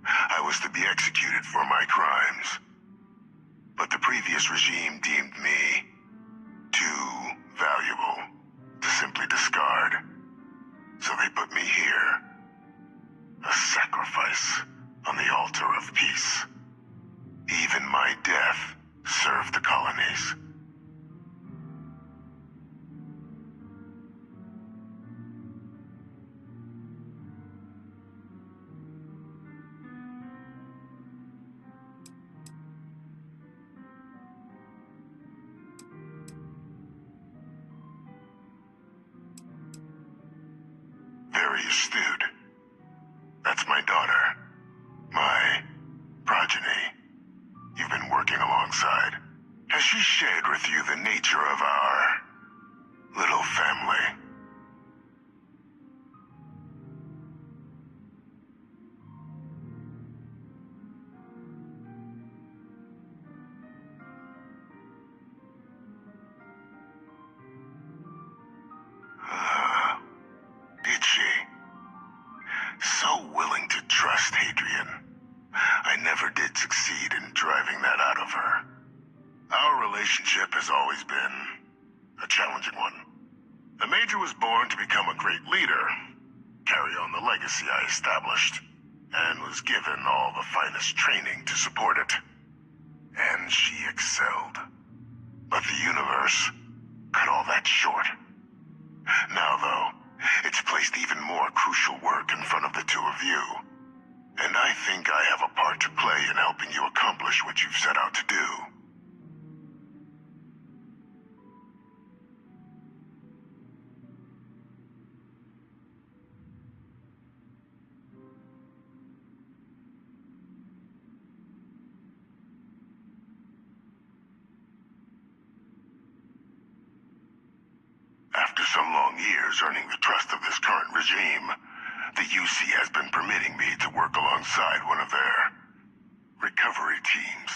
I was to be executed for my crimes. But the previous regime deemed me too valuable to simply discard. So they put me here. A sacrifice on the altar of peace. Even my death served the colonies. Very astute. That's my daughter. My progeny. You've been working alongside. Has she shared with you the nature of our little family? Did she? So willing to trust Hadrian. I never did succeed in driving that out of her. Our relationship has always been a challenging one. The Major was born to become a great leader, carry on the legacy I established, and was given all the finest training to support it. And she excelled. But the universe cut all that short. Now, though, it's placed even more crucial work in front of the two of you. And I think I have a part to play in helping you accomplish what you've set out to do. After some long years earning the trust of this current regime, the UC has been permitting me to work alongside one of their recovery teams,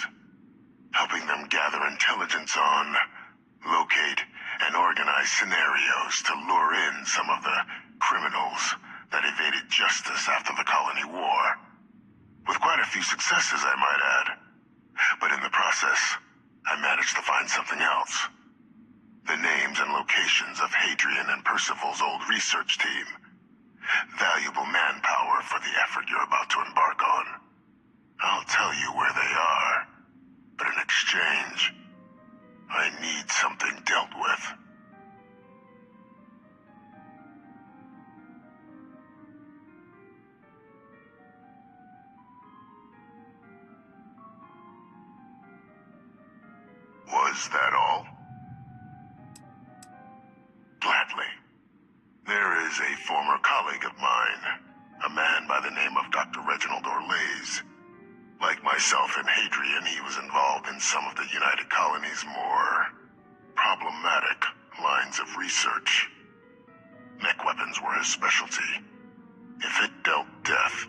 helping them gather intelligence on, locate, and organize scenarios to lure in some of the criminals that evaded justice after the Colony War. With quite a few successes, I might add. But in the process, I managed to find something else. The names and locations of Hadrian and Percival's old research team. Valuable manpower for the effort you're about to embark on. I'll tell you where they are, but in exchange, I need something dealt with. Was that all? Gladly. There is a former colleague of mine, a man by the name of Dr. Reginald Orlaise. Like myself and Hadrian, he was involved in some of the United Colony's more problematic lines of research. Mech weapons were his specialty. If it dealt death,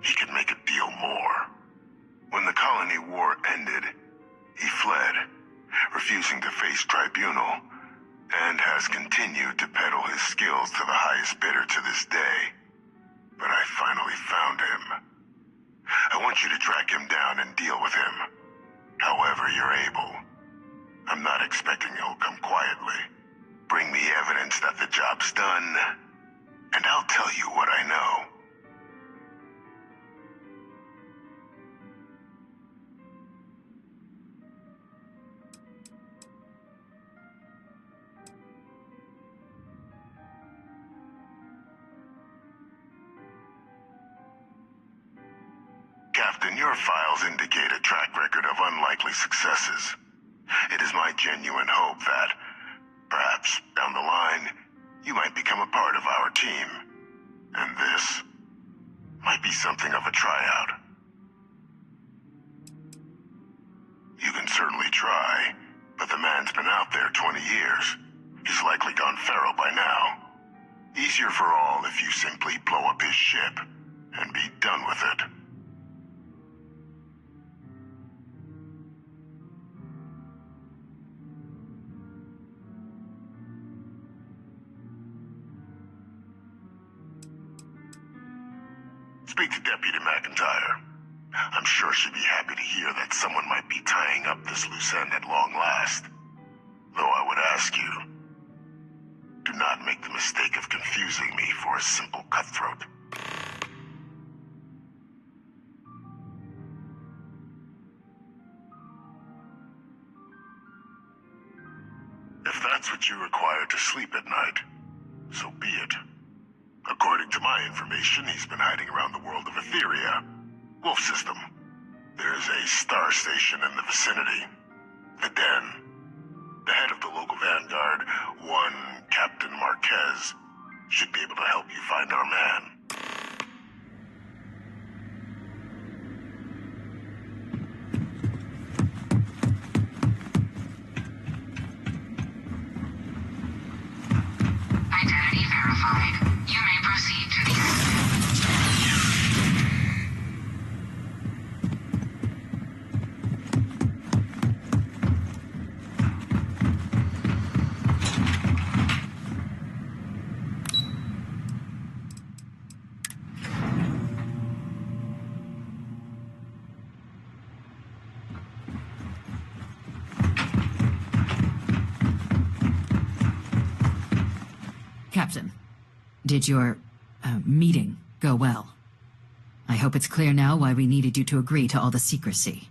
he could make a deal more. When the Colony War ended, He fled, refusing to face tribunal, and has continued to peddle his skills to the highest bidder to this day. But I finally found him. I want you to track him down and deal with him, however you're able. I'm not expecting he'll come quietly. Bring me evidence that the job's done, and I'll tell you what I know. Captain, your files indicate a track record of unlikely successes. It is my genuine hope that, perhaps down the line, you might become a part of our team. And this might be something of a tryout. You can certainly try, but the man's been out there 20 years. He's likely gone feral by now. Easier for all if you simply blow up his ship and be done with it. Speak to Deputy McIntyre. I'm sure she'd be happy to hear that someone might be tying up this loose end at long last. Though I would ask you, do not make the mistake of confusing me for a simple cutthroat. If that's what you require to sleep at night, so be it. According to my information, he's been hiding around the world of Etheria, Wolf System. There's a star station in the vicinity. The Den. The head of the local vanguard, one Captain Marquez, should be able to help you find our man. Identity verified. You may proceed to the exit. Captain, did your meeting go well? I hope it's clear now why we needed you to agree to all the secrecy.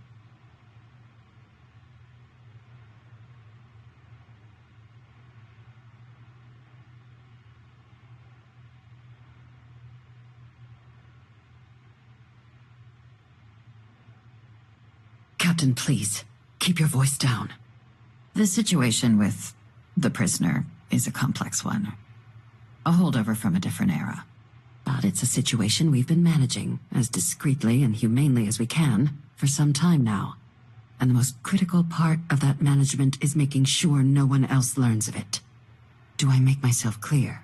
Captain, please, keep your voice down. The situation with the prisoner is a complex one. A holdover from a different era. But it's a situation we've been managing as discreetly and humanely as we can for some time now. And the most critical part of that management is making sure no one else learns of it. Do I make myself clear?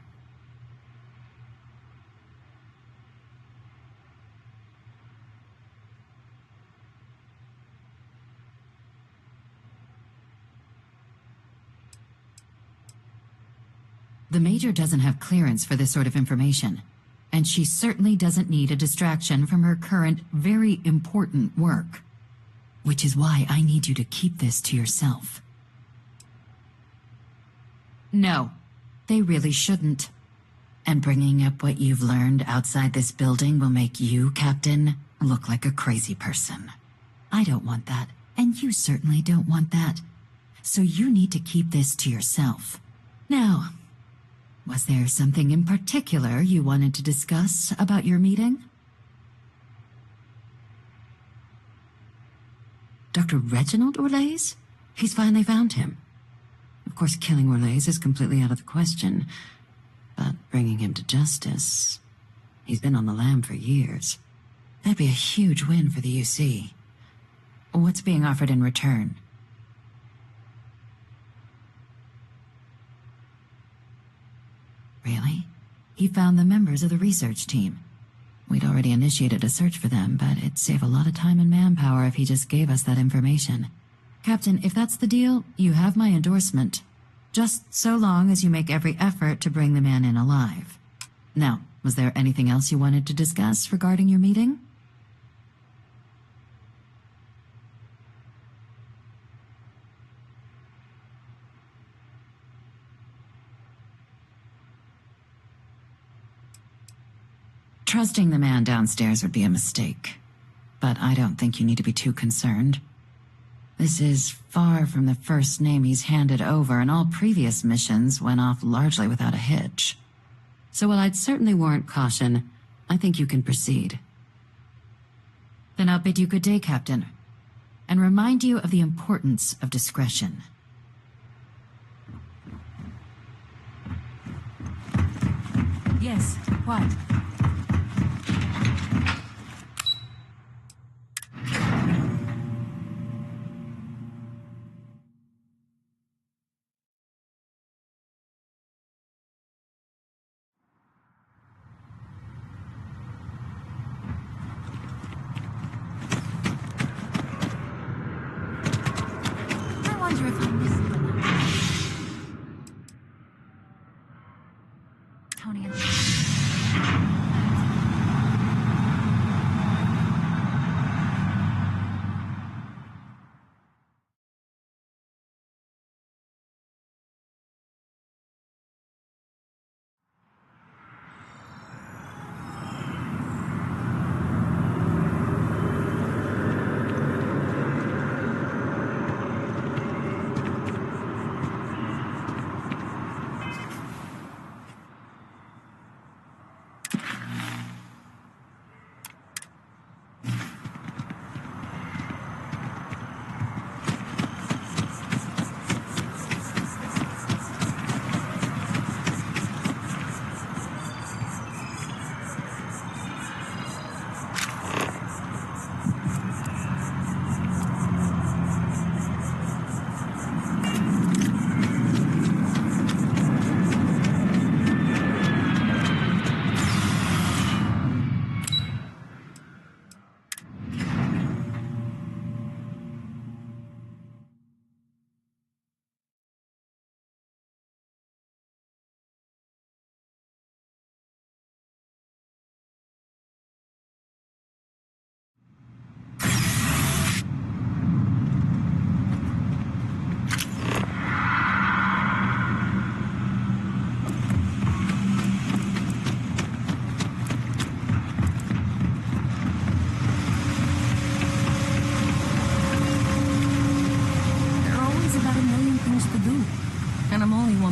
The Major doesn't have clearance for this sort of information, and she certainly doesn't need a distraction from her current, very important work. Which is why I need you to keep this to yourself. No, they really shouldn't. And bringing up what you've learned outside this building will make you, Captain, look like a crazy person. I don't want that, and you certainly don't want that. So you need to keep this to yourself. Now, was there something in particular you wanted to discuss about your meeting? Dr. Reginald Orlaise? He's finally found him. Of course, killing Orlaise is completely out of the question, but bringing him to justice... He's been on the lam for years. That'd be a huge win for the UC. What's being offered in return? Really? He found the members of the research team. We'd already initiated a search for them, but it'd save a lot of time and manpower if he just gave us that information. Captain, if that's the deal, you have my endorsement. Just so long as you make every effort to bring the man in alive. Now, was there anything else you wanted to discuss regarding your meeting? Trusting the man downstairs would be a mistake, but I don't think you need to be too concerned. This is far from the first name he's handed over, and all previous missions went off largely without a hitch. So while I'd certainly warrant caution, I think you can proceed. Then I'll bid you good day, Captain, and remind you of the importance of discretion. Yes, what?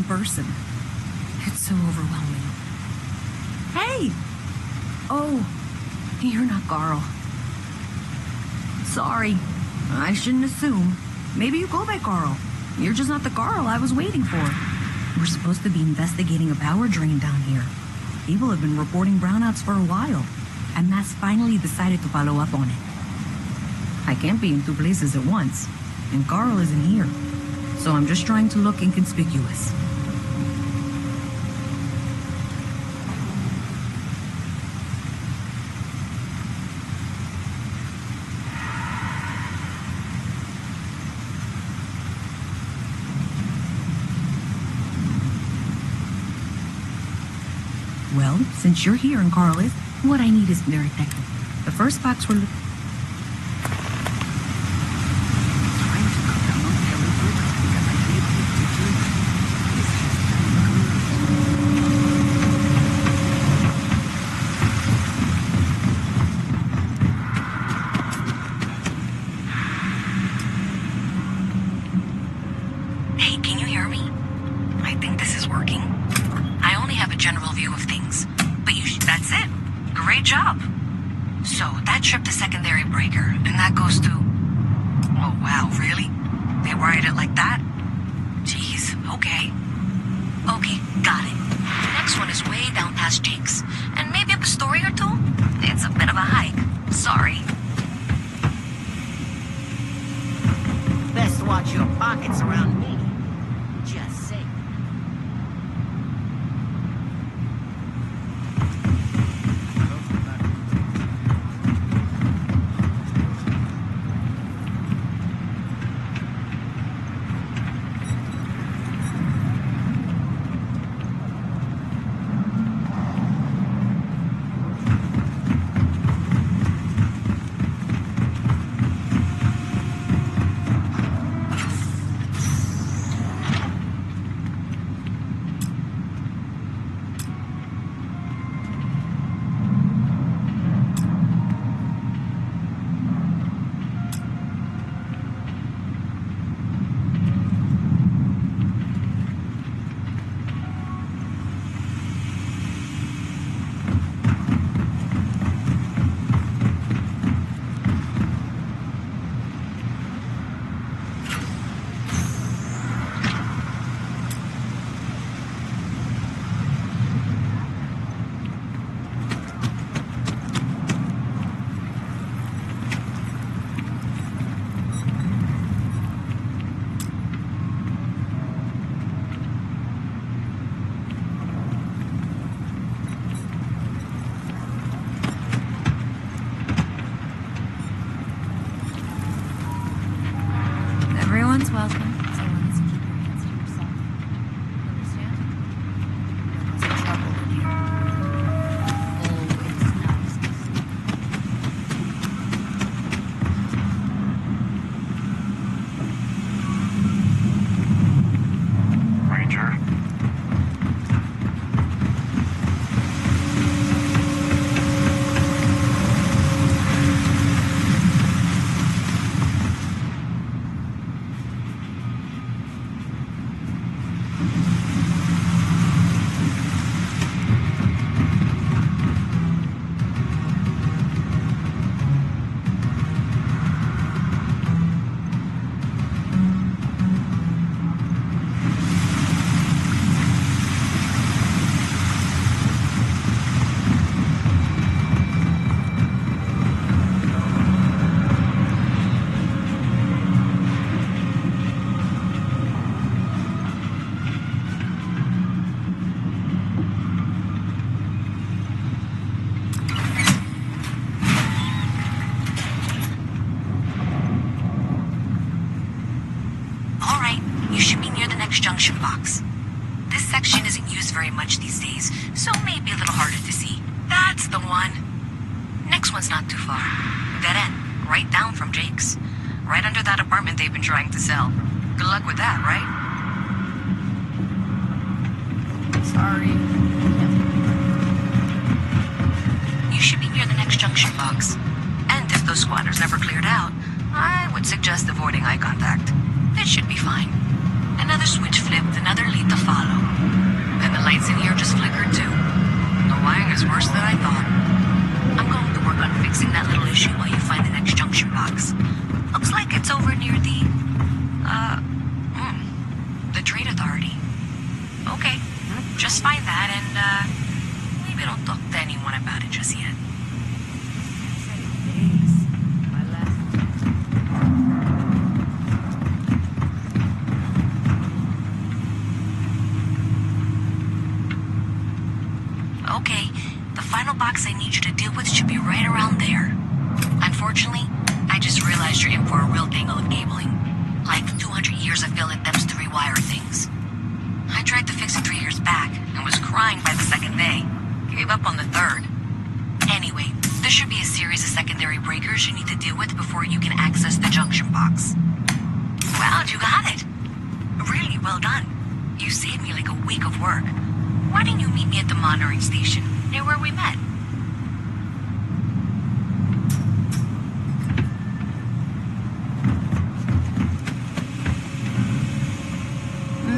Person. It's so overwhelming. Hey! Oh, you're not Carl. Sorry. I shouldn't assume. Maybe you go by Carl. You're just not the Carl I was waiting for. We're supposed to be investigating a power drain down here. People have been reporting brownouts for a while, and Mass finally decided to follow up on it. I can't be in two places at once, and Carl isn't here. So I'm just trying to look inconspicuous. Well, since you're here and Carl is, what I need is very technical. The first box we're looking... Hey, can you hear me? I think this is working. I only have a general view of things, but that's it. Great job. So that tripped a secondary breaker, and that goes to... Oh, wow, really? They wired it like that? Jeez, okay. Okay, got it. The next one is way down past Jake's, and maybe up a story or two? It's a bit of a hike. Sorry. Best watch your pockets around me. Just say. Everyone's welcome, so long as you keep your hands to yourself. Understand? No cause trouble in here. Always nice to see. Ranger? junction box. This section isn't used very much these days, so maybe a little harder to see. That's the one. Next one's not too far. Dead end, right down from Jake's. Right under that apartment they've been trying to sell. Good luck with that, right? Sorry. You should be near the next junction box. And if those squatters never cleared out, I would suggest avoiding eye contact. It should be fine. Another switch flipped, another lead to follow. And the lights in here just flickered too. The wiring is worse than I thought. I'm going to work on fixing that little issue while you find the next junction box. Looks like it's over near the Trade Authority. Okay, just find that and, maybe don't talk to anyone about it just yet. Okay, the final box I need you to deal with should be right around there. Unfortunately, I just realized you're in for a real tangle of cabling. Like 200 years of field attempts to rewire things. I tried to fix it 3 years back and was crying by the second day. Gave up on the third. Anyway, there should be a series of secondary breakers you need to deal with before you can access the junction box. Wow, you got it! Really well done. You saved me like a week of work. Why didn't you meet me at the monitoring station, near where we met?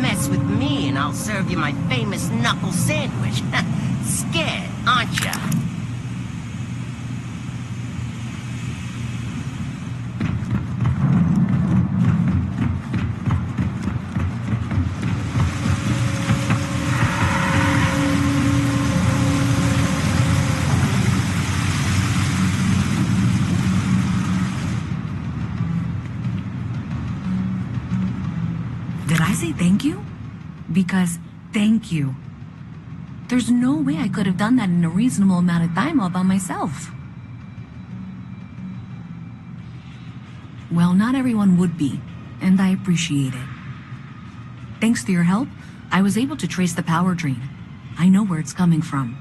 Mess with me and I'll serve you my famous knuckle sandwich. Scared, aren't ya? Did I say thank you? Because thank you. There's no way I could have done that in a reasonable amount of time all by myself. Well, not everyone would be, and I appreciate it. Thanks to your help, I was able to trace the power drain. I know where it's coming from.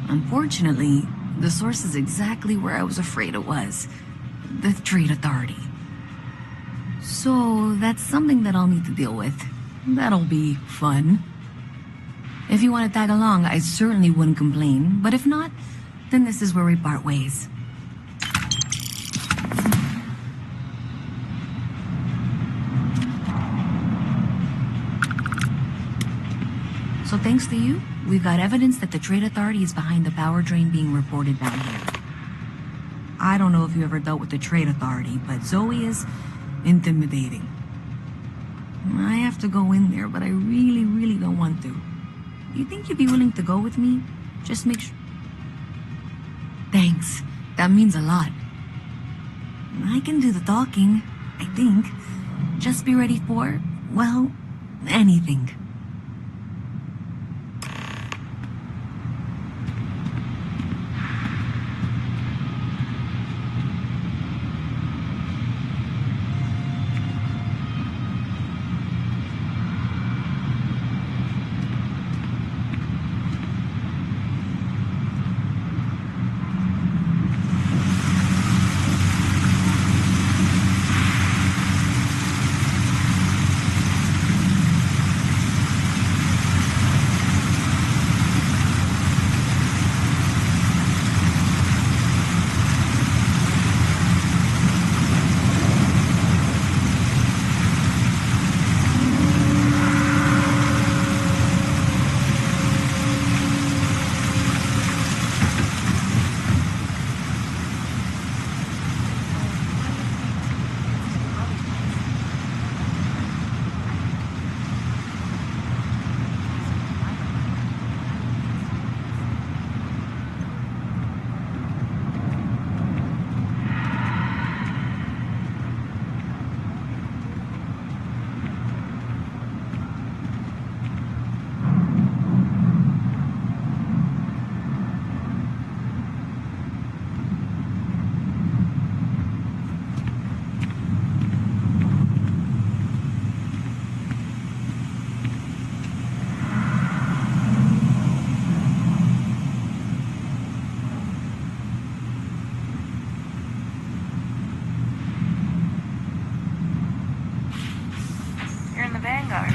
Unfortunately, the source is exactly where I was afraid it was. The Trade Authority. So, that's something that I'll need to deal with. That'll be fun. If you want to tag along, I certainly wouldn't complain. But if not, then this is where we part ways. So thanks to you, we've got evidence that the Trade Authority is behind the power drain being reported down here. I don't know if you ever dealt with the Trade Authority, but Zoe is intimidating. I have to go in there, but I really, really don't want to. You think you'd be willing to go with me? Just make sure... Thanks. That means a lot. I can do the talking, I think. Just be ready for, well, anything.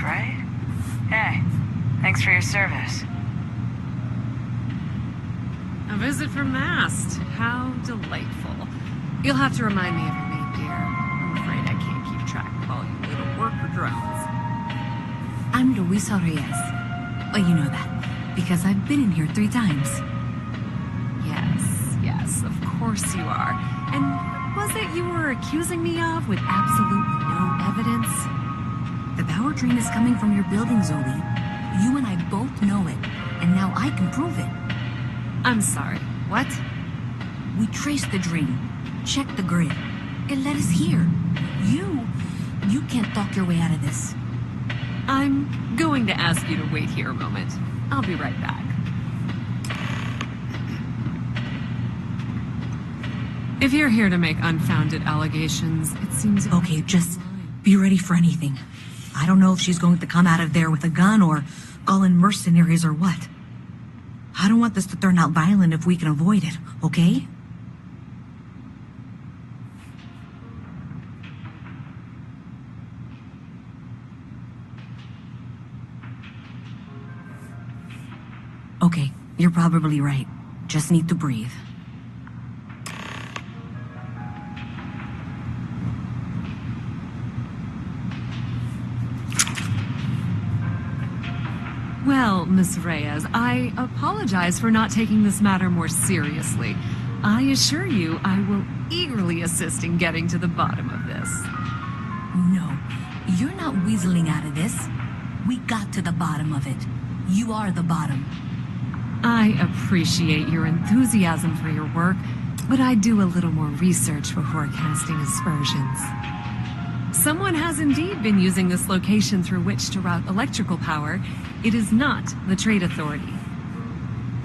right? Hey, thanks for your service. A visit from Mast. How delightful. You'll have to remind me of your name, dear. I'm afraid I can't keep track of all you little worker drones. I'm Luisa Reyes. Oh, you know that, because I've been in here 3 times. Yes, of course you are. And what was it you were accusing me of with absolutely no evidence? The power drain is coming from your building, Zoe. You and I both know it, and now I can prove it. I'm sorry, what? We traced the drain, checked the grid. It led us here. You can't talk your way out of this. I'm going to ask you to wait here a moment. I'll be right back. If you're here to make unfounded allegations, it seems... Okay, just be ready for anything. I don't know if she's going to come out of there with a gun or call in mercenaries or what. I don't want this to turn out violent if we can avoid it, okay? Okay, you're probably right. Just need to breathe. Well, Miss Reyes, I apologize for not taking this matter more seriously. I assure you I will eagerly assist in getting to the bottom of this. No, you're not weaseling out of this. We got to the bottom of it. You are the bottom. I appreciate your enthusiasm for your work, but I do a little more research before casting aspersions. Someone has indeed been using this location through which to route electrical power. It is not the Trade Authority.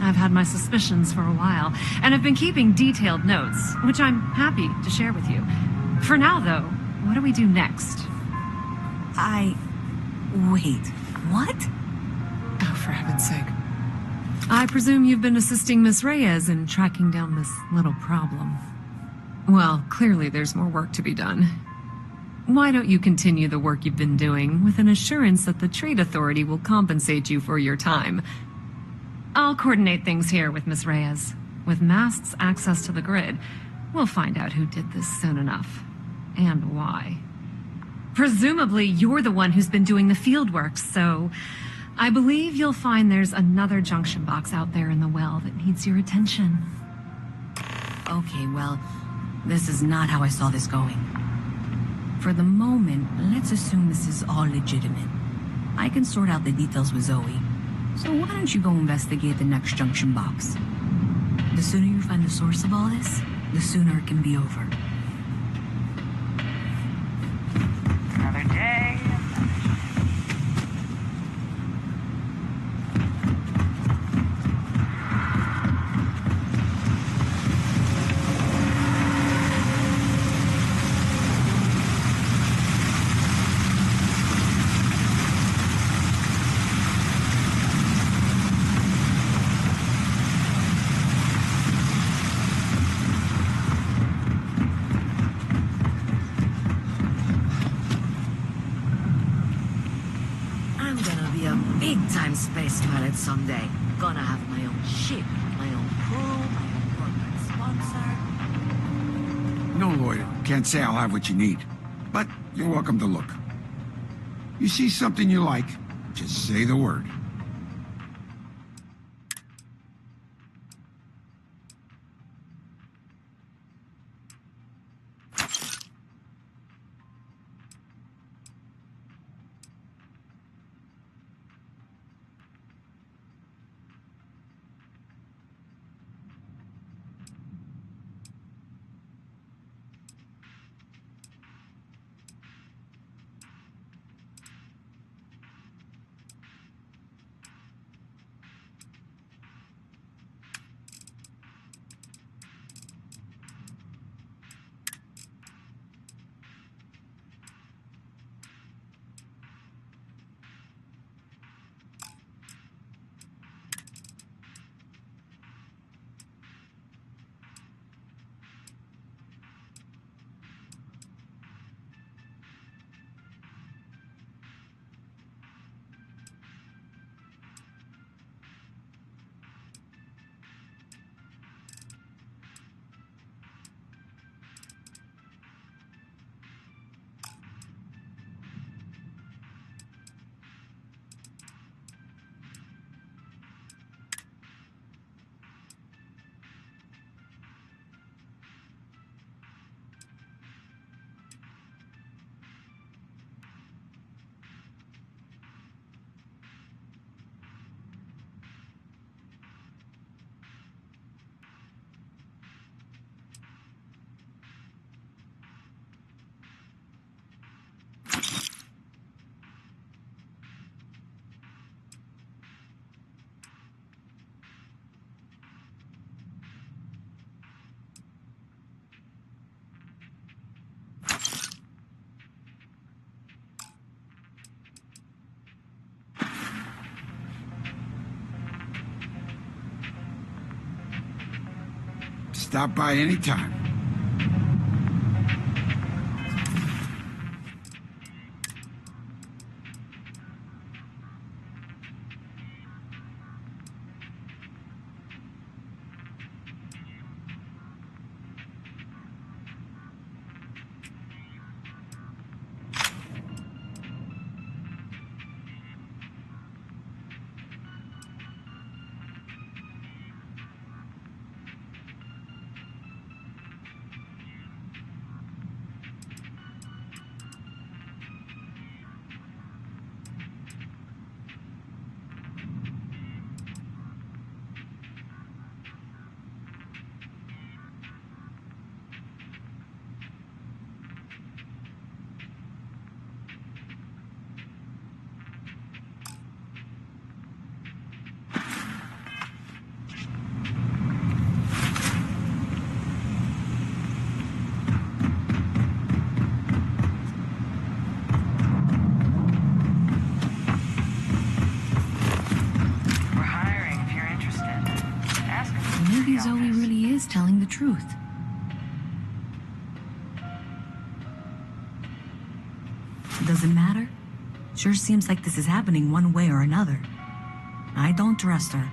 I've had my suspicions for a while, and have been keeping detailed notes, which I'm happy to share with you. For now, though, what do we do next? Wait, what? Oh, for heaven's sake. I presume you've been assisting Miss Reyes in tracking down this little problem. Well, clearly there's more work to be done. Why don't you continue the work you've been doing with an assurance that the Trade Authority will compensate you for your time? I'll coordinate things here with Miss Reyes. With Mast's access to the grid, we'll find out who did this soon enough. And why. Presumably, you're the one who's been doing the field work, so I believe you'll find there's another junction box out there in the well that needs your attention. Okay, well, this is not how I saw this going. For the moment, let's assume this is all legitimate. I can sort out the details with Zoe. So why don't you go investigate the next junction box? The sooner you find the source of all this, the sooner it can be over. Another day. Big-time space pilot someday. Gonna have my own ship, my own crew, my own corporate sponsor. No lawyer. Can't say I'll have what you need. But you're welcome to look. You see something you like, just say the word. Stop by any time. Maybe Zoe really is telling the truth. Does it matter? Sure seems like this is happening one way or another. I don't trust her,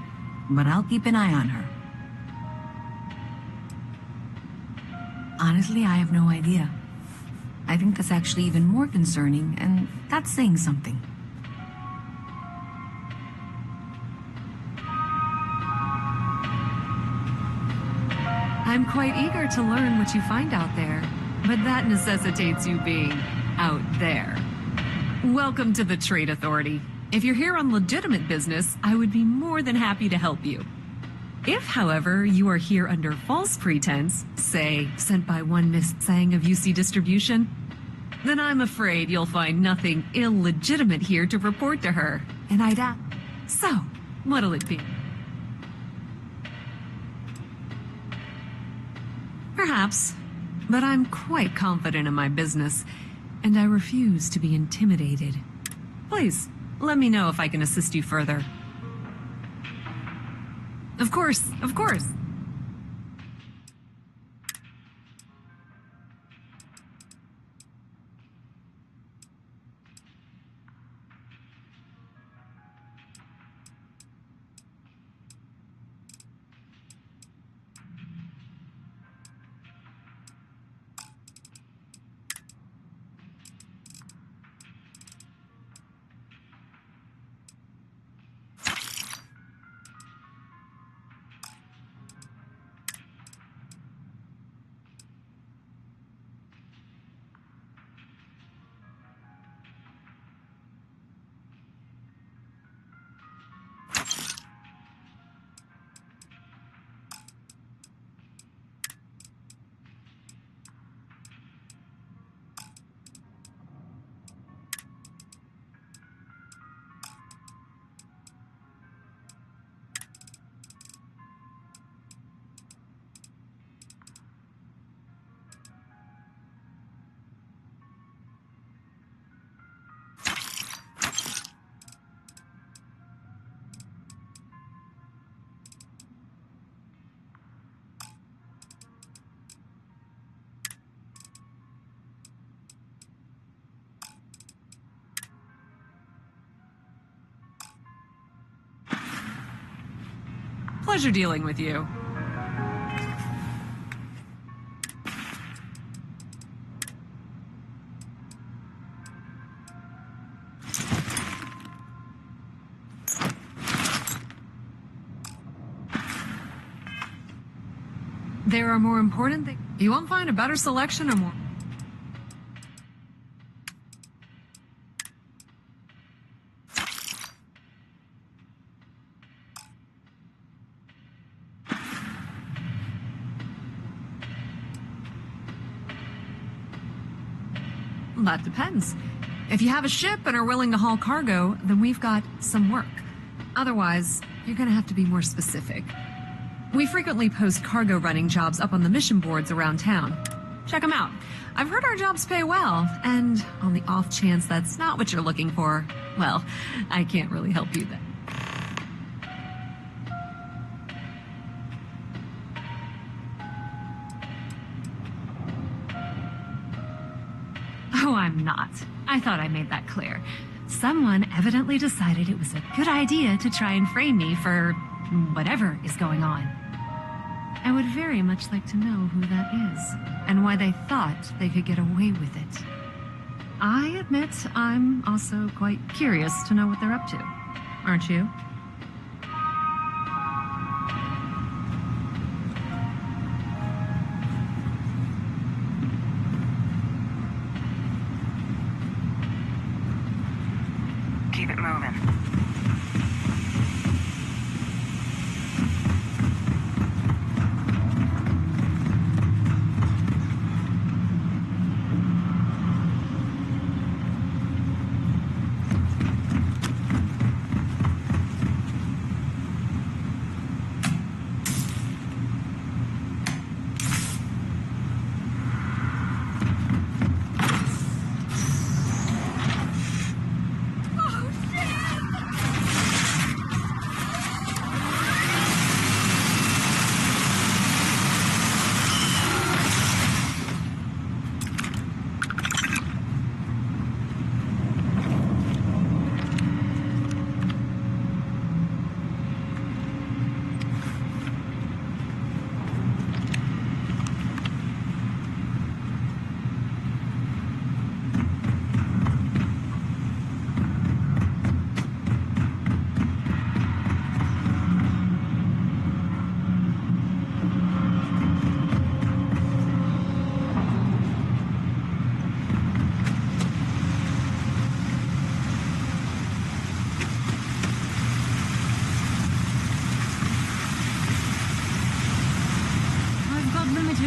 but I'll keep an eye on her. Honestly, I have no idea. I think that's actually even more concerning, and that's saying something. I'm quite eager to learn what you find out there, but that necessitates you being out there. Welcome to the Trade Authority. If you're here on legitimate business, I would be more than happy to help you. If, however, you are here under false pretense, say, sent by one Miss Tsang of UC Distribution, then I'm afraid you'll find nothing illegitimate here to report to her, and I'd ask, so, what'll it be? Perhaps, but I'm quite confident in my business, and I refuse to be intimidated. Please, let me know if I can assist you further. Of course, of course. Pleasure dealing with you. There are more important things. You won't find a better selection or more. That depends. If you have a ship and are willing to haul cargo, then we've got some work. Otherwise, you're gonna have to be more specific. We frequently post cargo running jobs up on the mission boards around town. Check them out. I've heard our jobs pay well, and on the off chance that's not what you're looking for, well, I can't really help you then. I'm not. I thought I made that clear. Someone evidently decided it was a good idea to try and frame me for whatever is going on. I would very much like to know who that is, and why they thought they could get away with it. I admit I'm also quite curious to know what they're up to. Aren't you? Keep it moving.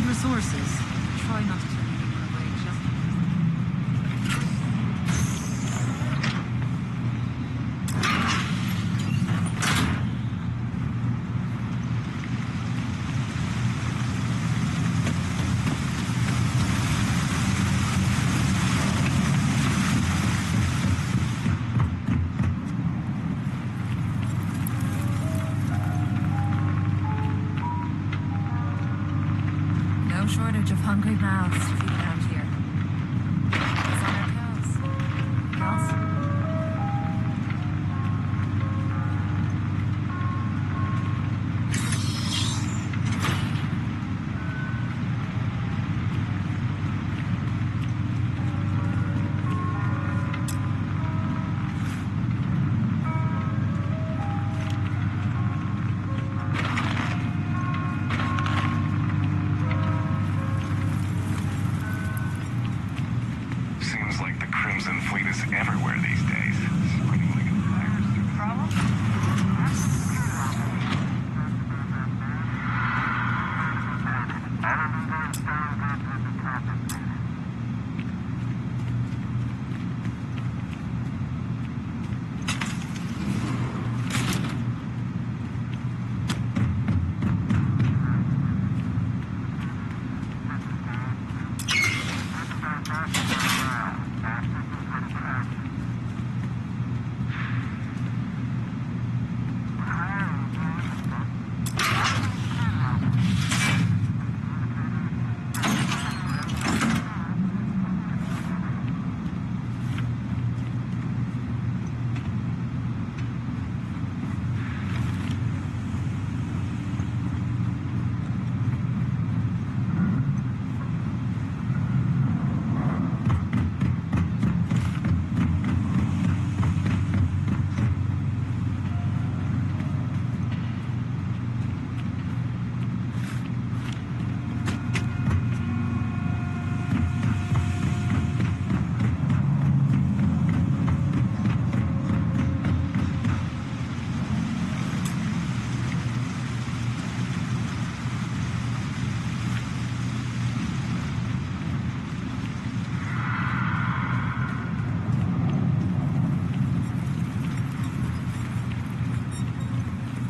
Resources. Try not to turn anyone away just No shortage of hungry mouths to feed around here. It's on our toes. Else? Seems like the Crimson Fleet is everywhere these days. Spreading like a virus through the problem.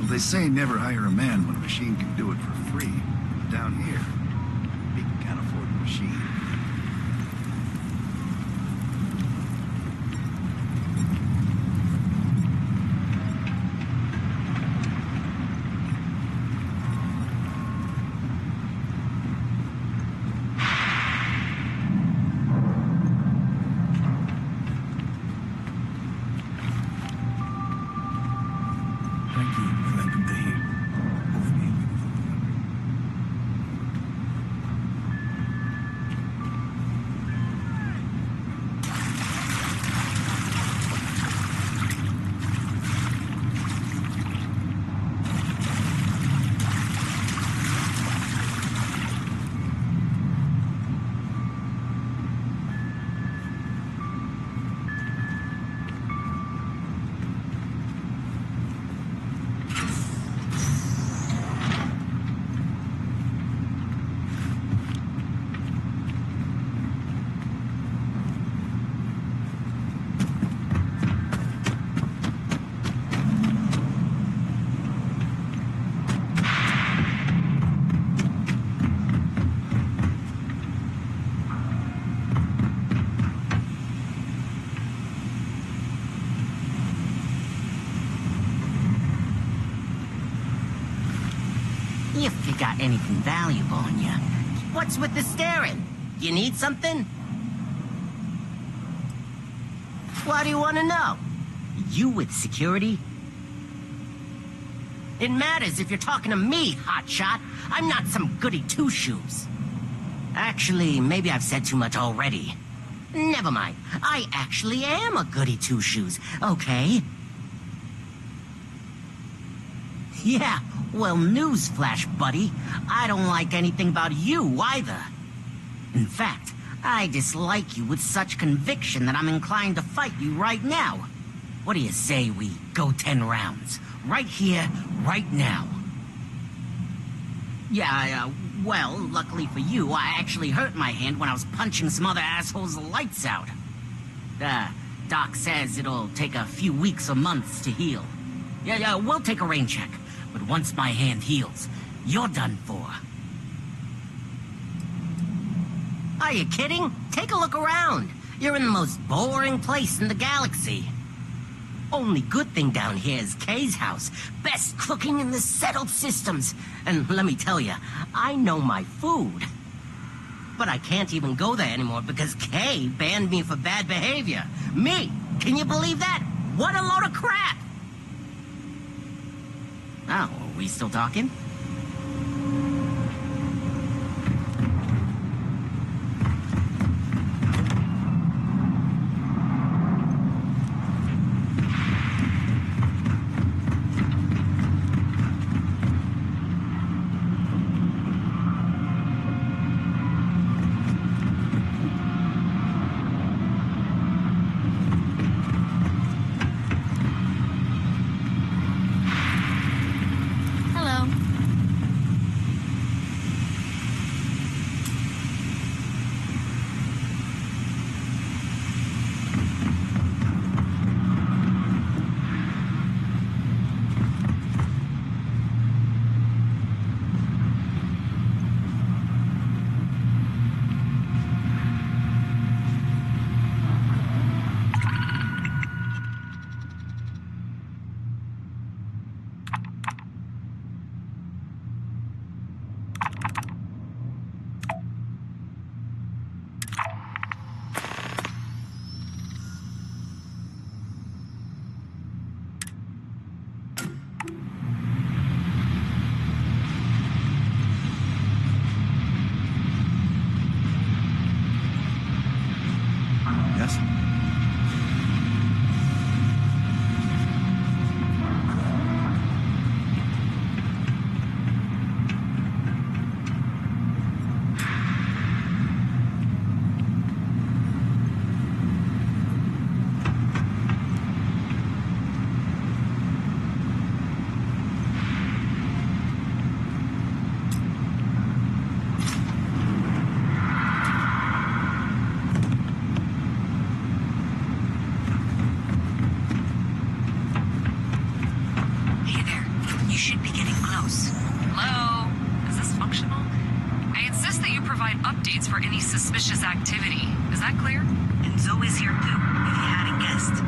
They say never hire a man when a machine can do it for free. Down here, we can't afford a machine. got anything valuable on you. What's with the staring? You need something? Why do you want to know? You with security? It matters if you're talking to me, hotshot. I'm not some goody two-shoes. Actually, maybe I've said too much already. Never mind. I actually am a goody two-shoes, okay? Yeah, well, newsflash, buddy. I don't like anything about you either. In fact, I dislike you with such conviction that I'm inclined to fight you right now. What do you say we go 10 rounds? Right here, right now. Yeah, well, luckily for you, I actually hurt my hand when I was punching some other assholes' lights out. Doc says it'll take a few weeks or months to heal. Yeah, we'll take a rain check. But once my hand heals, you're done for. Are you kidding? Take a look around. You're in the most boring place in the galaxy. Only good thing down here is Kay's house. Best cooking in the settled systems. And let me tell you, I know my food. But I can't even go there anymore because Kay banned me for bad behavior. Me! Can you believe that? What a load of crap! Oh, are we still talking? Suspicious activity. Is that clear? And Zoe's here too, if you hadn't guessed.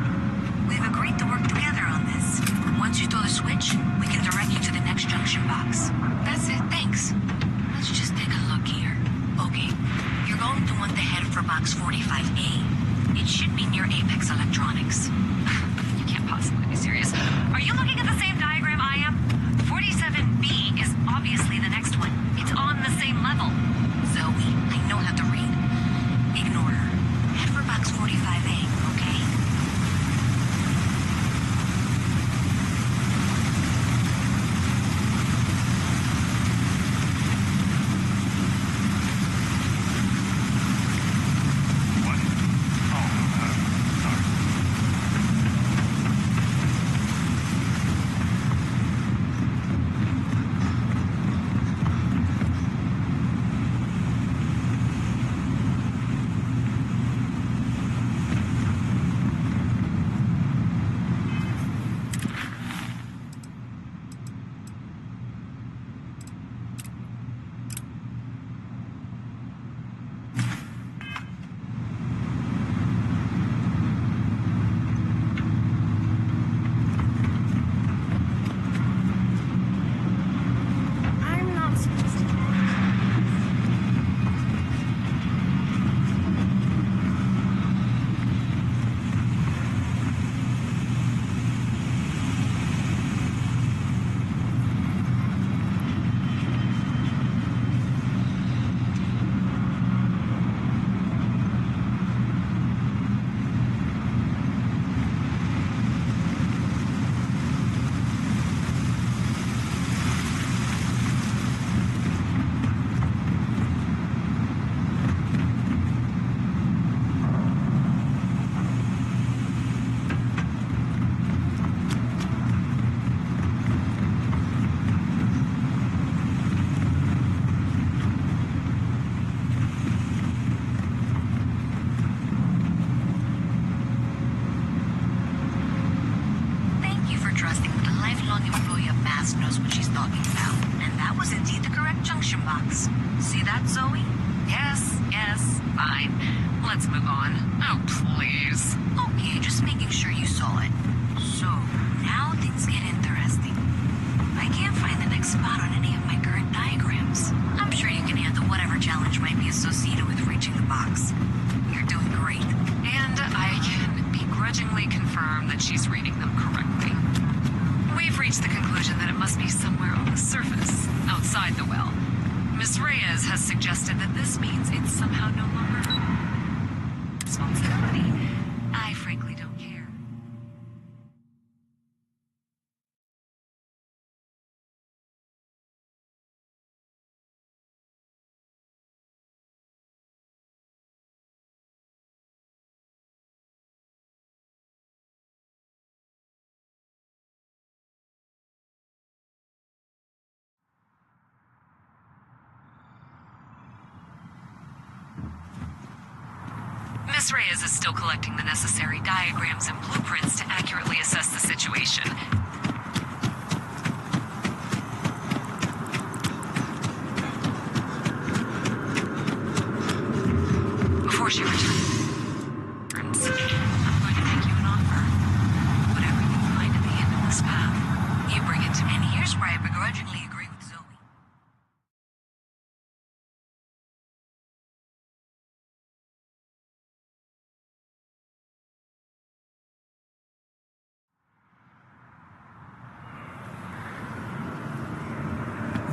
We've agreed to work together on this. Once you throw the switch, we can direct you to the next junction box. That's it, thanks. Let's just take a look here. Okay, you're going to want to head for box 45A. It should be near Apex Electronics. You can't possibly be serious. Are you looking at the same diagram I am? 47B is obviously the next one. It's on the same level. Zoe, I know how to read. Ignore her. Head for box 45A, okay? What? Oh, sorry. Reyes knows what she's talking about. And that was indeed the correct junction box. See that, Zoe? Yes, fine. Let's move on. Oh, please. Okay, just making sure you saw it. So, now things get interesting. I can't find the next spot on any of my current diagrams. I'm sure you can handle whatever challenge might be associated with reaching the box. You're doing great. And I can begrudgingly confirm that she's reading them correctly. We've reached the conclusion that it must be somewhere on the surface, outside the well. Miss Reyes has suggested that this means it's somehow no longer her responsibility. I frankly don't care. Miss Reyes is still collecting the necessary diagrams and blueprints to accurately assess the situation. Before she returns, I'm going to make you an offer. Whatever you find at the end of this path, you bring it to me. And here's where I begrudgingly agree with Zoe.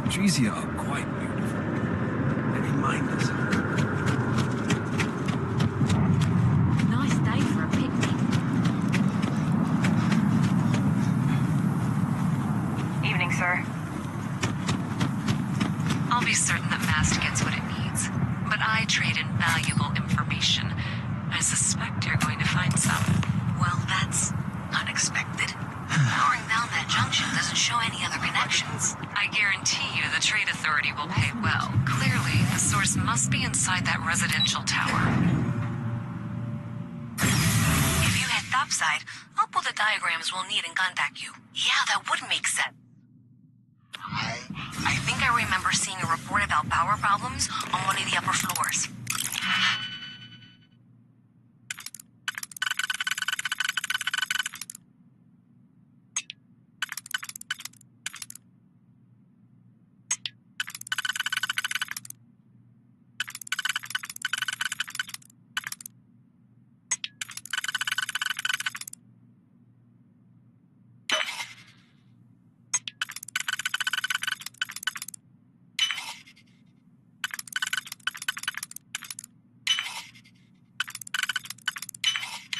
The trees here are quite beautiful. They remind us of Nice day for a picnic. Evening, sir. I'll be certain that Mast gets what it needs, but I trade in valuable information. I suspect you're going to find some. Well, that's unexpected. Powering down that junction doesn't show any other connections. I guarantee you the Trade Authority will pay well. Clearly, the source must be inside that residential tower. If you head topside, I'll pull the diagrams we'll need and contact you. Yeah, that would make sense. I think I remember seeing a report about power problems on one of the upper floors.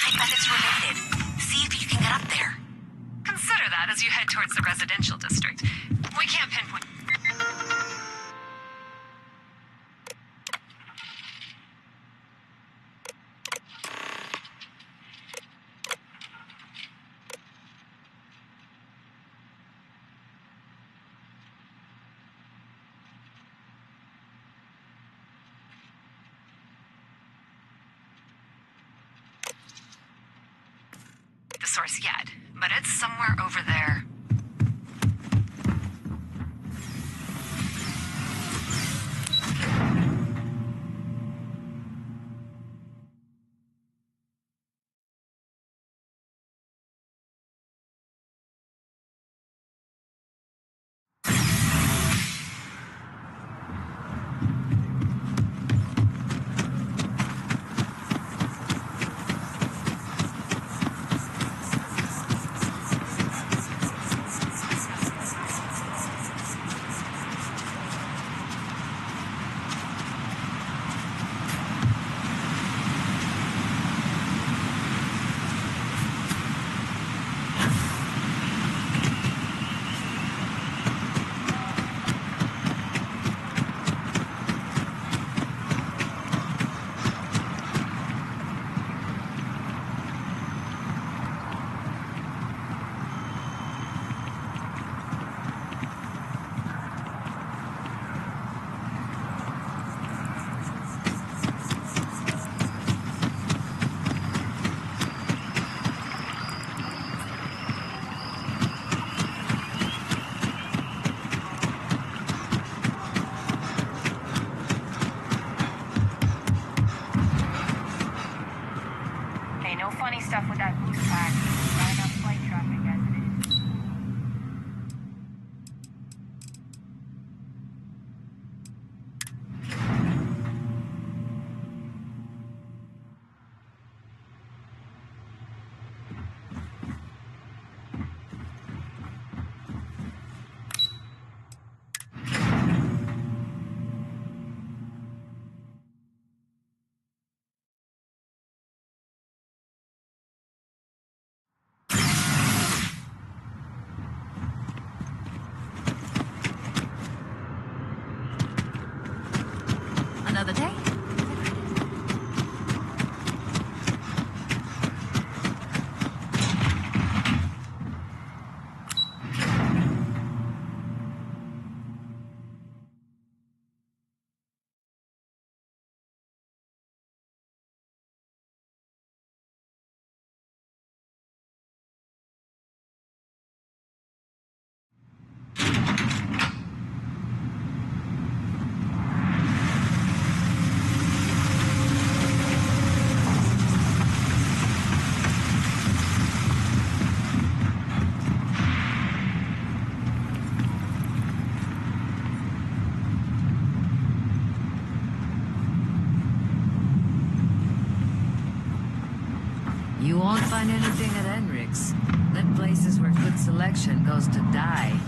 I bet it's related. See if you can get up there. Consider that as you head towards the residential district. We can't pinpoint. The source yet, but it's somewhere over there. too packed. Not enough flight traffic as it is. Another day? You won't find anything at Enric's. Them places where good selection goes to die.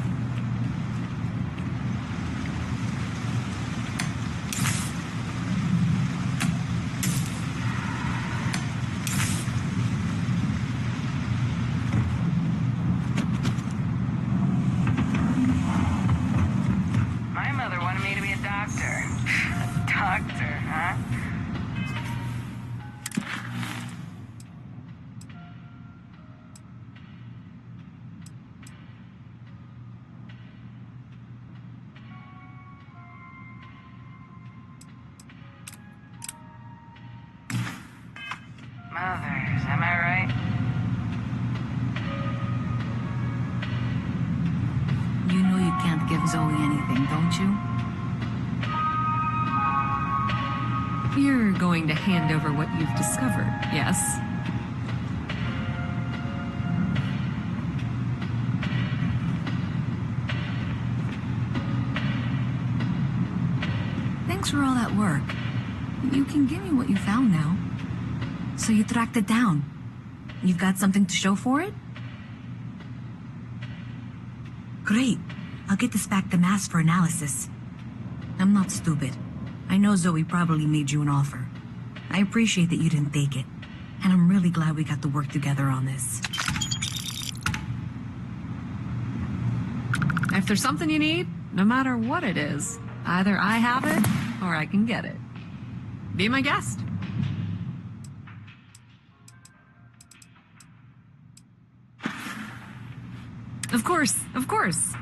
My mother wanted me to be a doctor. A doctor, huh? Mothers, am I right? You know you can't give Zoe anything, don't you? You're going to hand over what you've discovered, yes? Thanks for all that work. You can give me what you found now. So you tracked it down. You've got something to show for it? Great. I'll get this back to Mass for analysis. I'm not stupid. I know Zoe probably made you an offer. I appreciate that you didn't take it. And I'm really glad we got to work together on this. If there's something you need, no matter what it is, either I have it or I can get it. Be my guest. Of course, of course.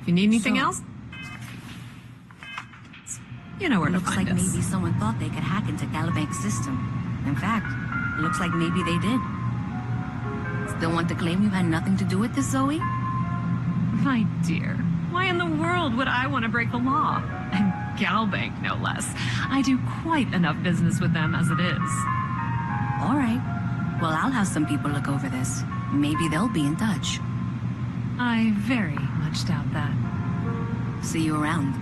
If you need anything else, you know where to Looks find like us. maybe someone thought they could hack into Calibank's system. In fact, looks like maybe they did. Still want to claim you had nothing to do with this, Zoe? My dear, why in the world would I want to break the law? And Galbank, no less. I do quite enough business with them as it is. All right. Well, I'll have some people look over this. Maybe they'll be in touch. I very much doubt that. See you around.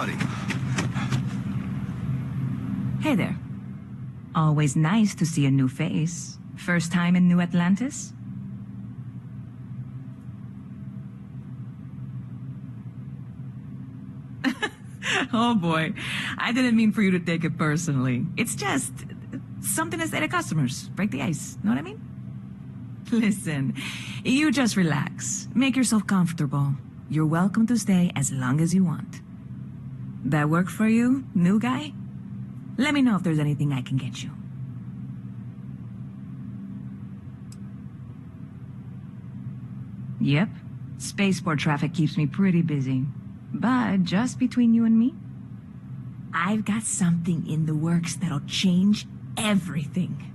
Howdy. Hey there. Always nice to see a new face. First time in New Atlantis? Oh boy, I didn't mean for you to take it personally. It's just something to say to customers. Break the ice, know what I mean? Listen, you just relax. Make yourself comfortable. You're welcome to stay as long as you want. That work for you, new guy? Let me know if there's anything I can get you. Yep, spaceport traffic keeps me pretty busy. But just between you and me, I've got something in the works that'll change everything.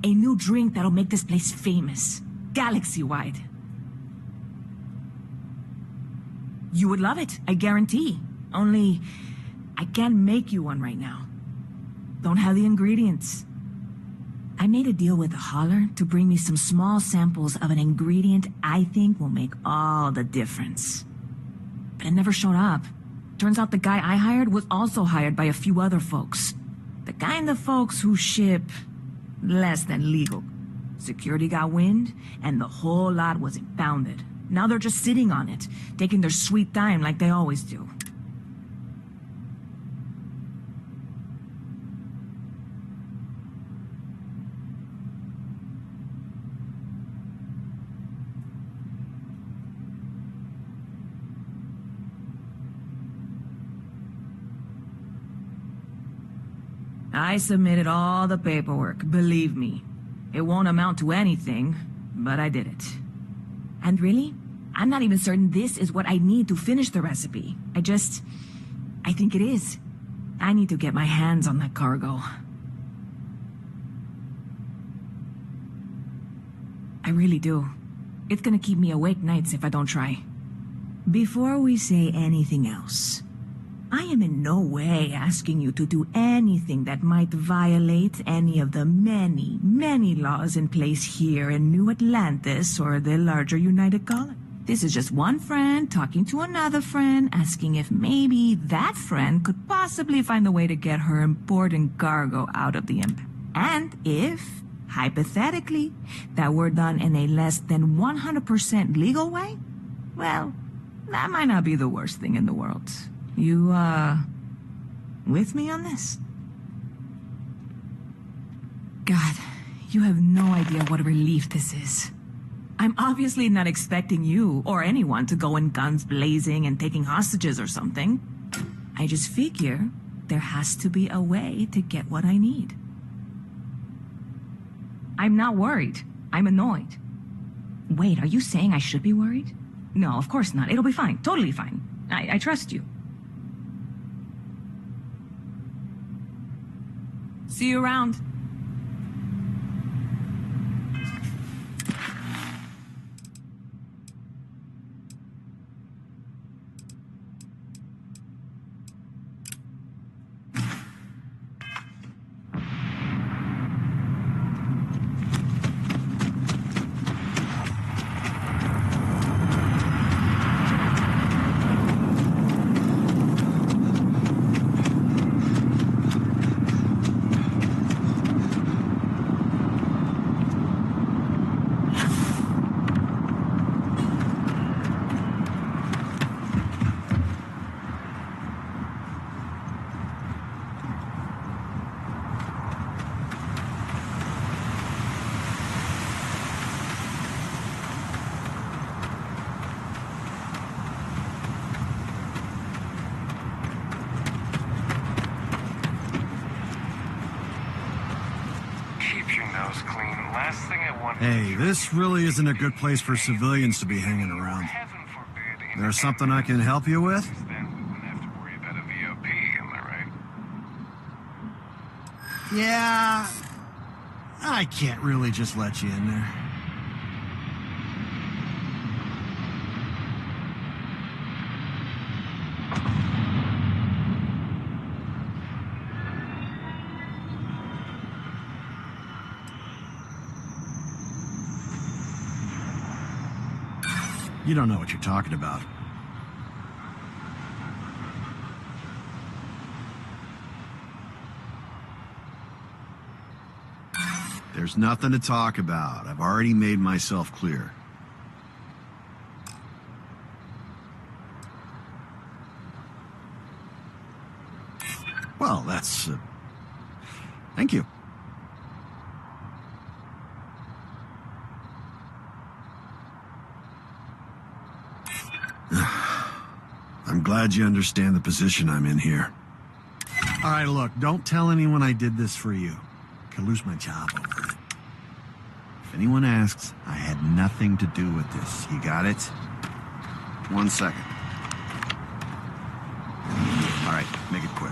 A new drink that'll make this place famous, galaxy-wide. You would love it, I guarantee. Only, I can't make you one right now. Don't have the ingredients. I made a deal with a hauler to bring me some small samples of an ingredient I think will make all the difference. But it never showed up. Turns out the guy I hired was also hired by a few other folks. The kind of folks who ship less than legal. Security got wind, and the whole lot was impounded. Now they're just sitting on it, taking their sweet time like they always do. I submitted all the paperwork, believe me. It won't amount to anything, but I did it. And really, I'm not even certain this is what I need to finish the recipe. I think it is. I need to get my hands on that cargo. I really do. It's gonna keep me awake nights if I don't try. Before we say anything else, I am in no way asking you to do anything that might violate any of the many, many laws in place here in New Atlantis or the larger United Colony. This is just one friend talking to another friend, asking if maybe that friend could possibly find a way to get her important cargo out of the impound. And if, hypothetically, that were done in a less than 100% legal way, well, that might not be the worst thing in the world. You, with me on this? God, you have no idea what a relief this is. I'm obviously not expecting you or anyone to go in guns blazing and taking hostages or something. I just figure there has to be a way to get what I need. I'm not worried. I'm annoyed. Wait, are you saying I should be worried? No, of course not. It'll be fine. Totally fine. I trust you. See you around. Hey, this really isn't a good place for civilians to be hanging around. There's something I can help you with? Yeah, I can't really just let you in there. You don't know what you're talking about. There's nothing to talk about. I've already made myself clear. Well, that's... thank you. I'm glad you understand the position I'm in here. All right, look, don't tell anyone I did this for you. I could lose my job over it. If anyone asks, I had nothing to do with this. You got it? 1 second. All right, make it quick.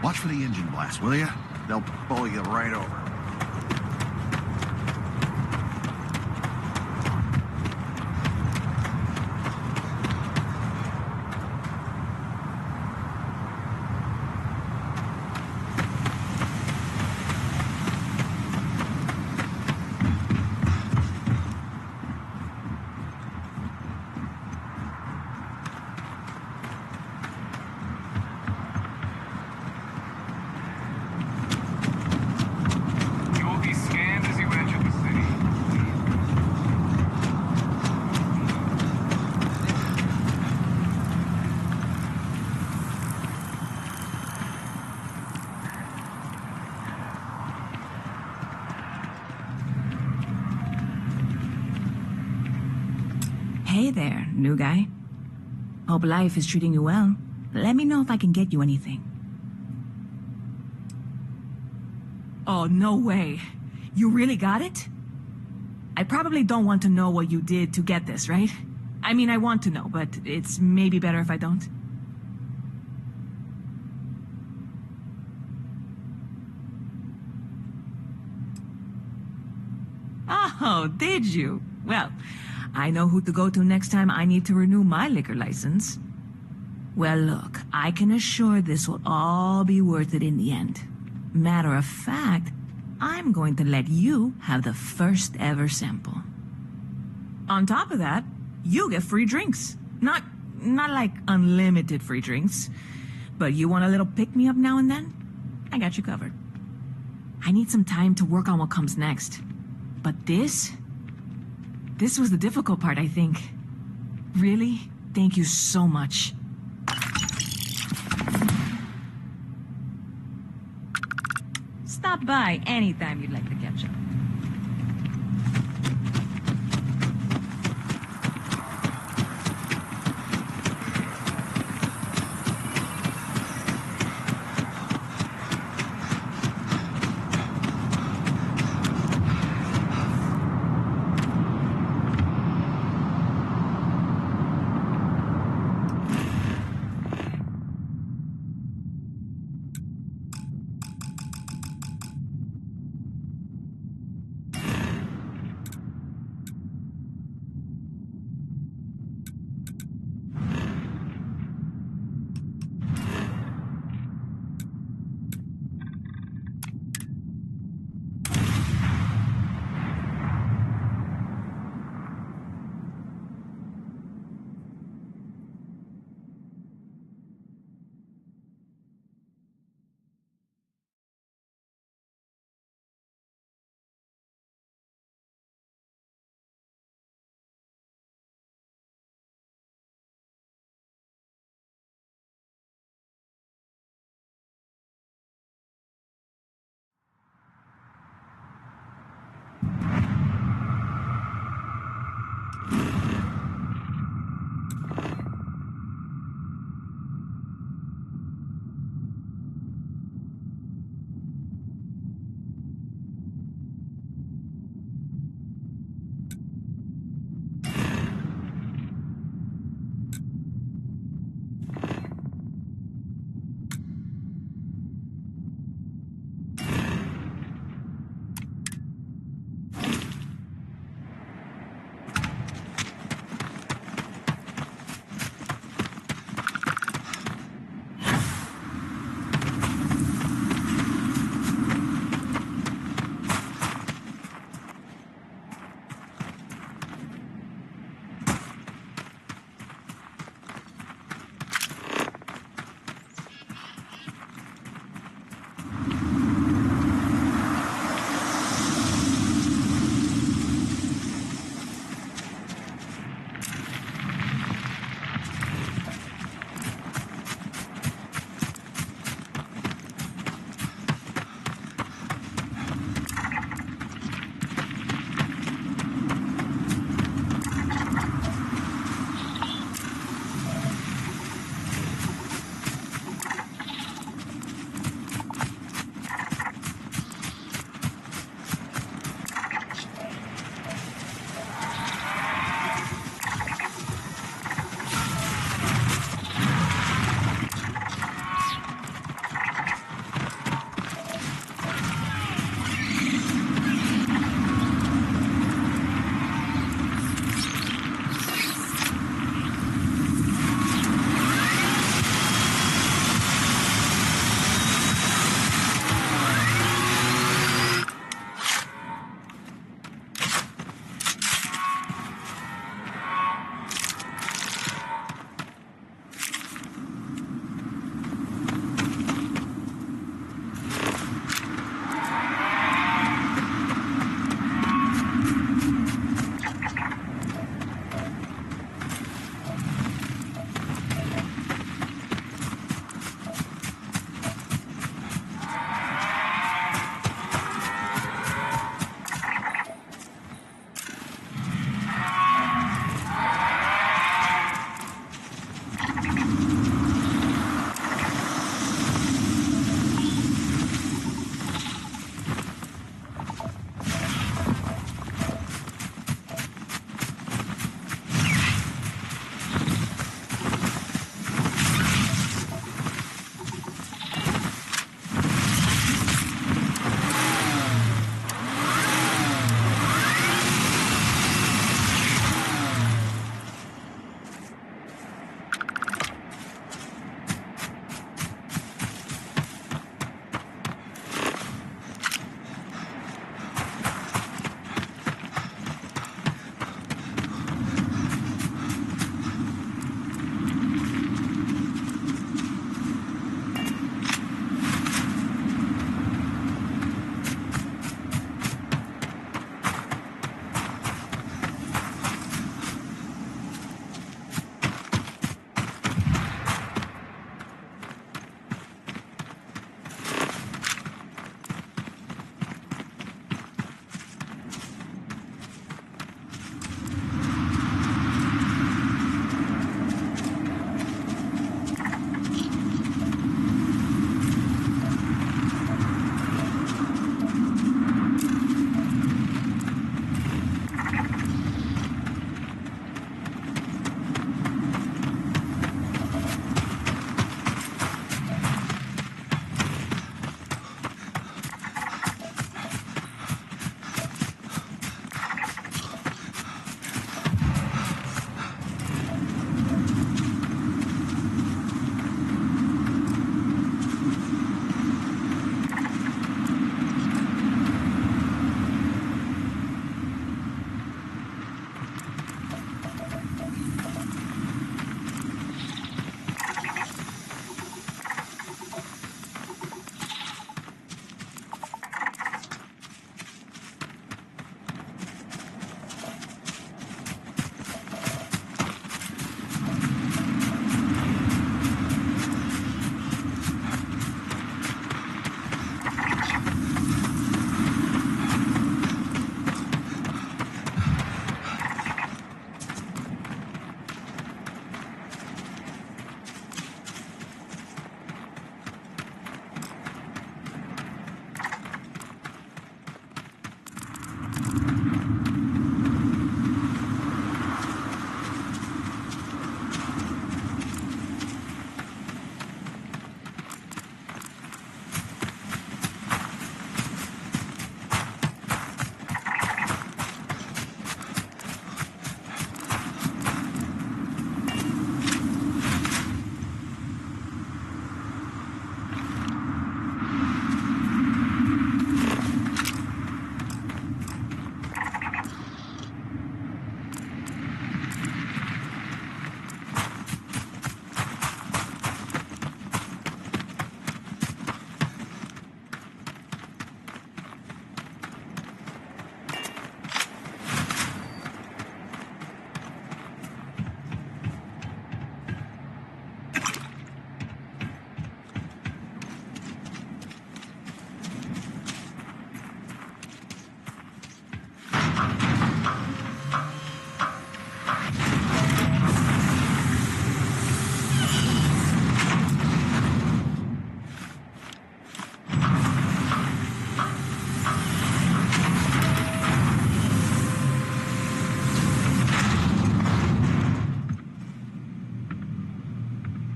Watch for the engine blast, will you? They'll pull you right over. Hey there, new guy. Hope life is treating you well. Let me know if I can get you anything. Oh, no way. You really got it? I probably don't want to know what you did to get this, right? I mean, I want to know, but it's maybe better if I don't. Oh, did you? Well, I know who to go to next time I need to renew my liquor license. Well, look, I can assure this will all be worth it in the end. Matter of fact, I'm going to let you have the first ever sample. On top of that, you get free drinks. Not like unlimited free drinks, but you want a little pick-me-up now and then? I got you covered. I need some time to work on what comes next. But this was the difficult part, I think. Really? Thank you so much. Stop by anytime you'd like to catch up.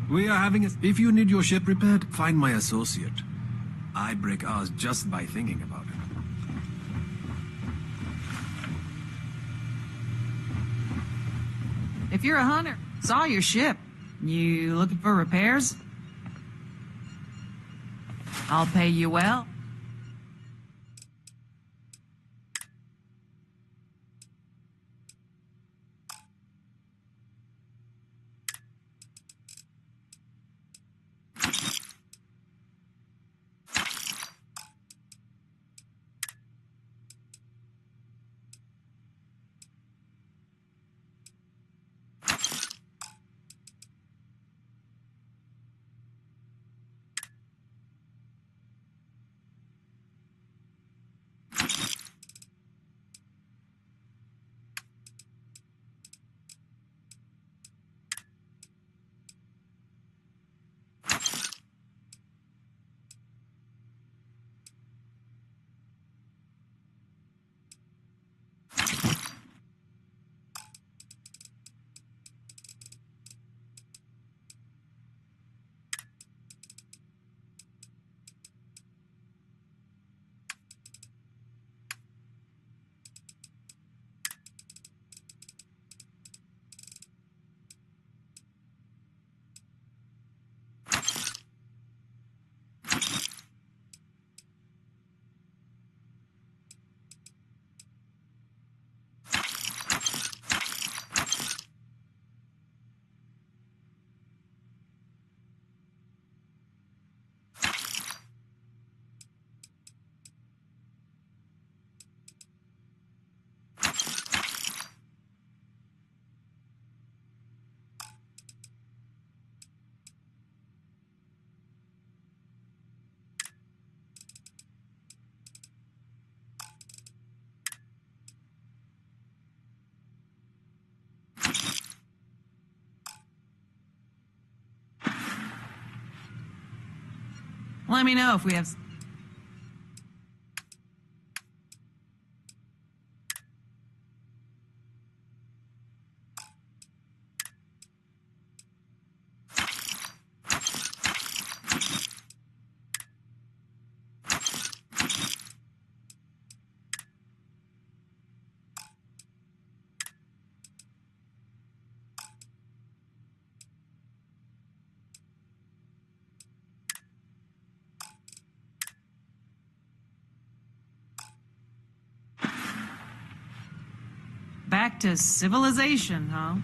We are having a... If you need your ship repaired, find my associate. I break ours just by thinking about it. If you're a hunter, saw your ship. You looking for repairs? I'll pay you well. Let me know if we have... Back to civilization, huh?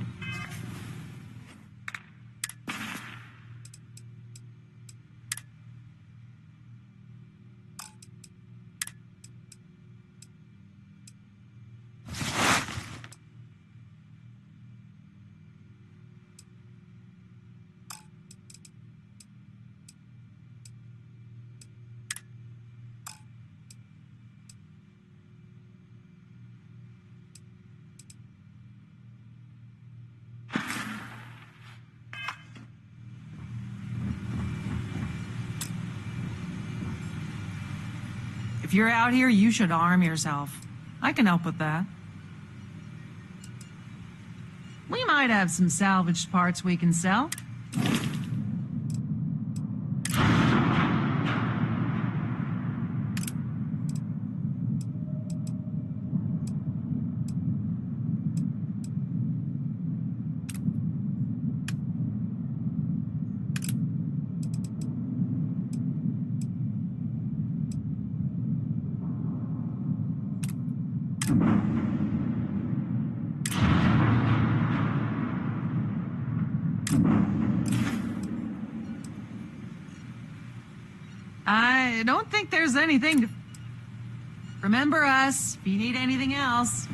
If you're out here, you should arm yourself. I can help with that. We might have some salvaged parts we can sell. I don't think there's anything to... Remember us if you need anything else.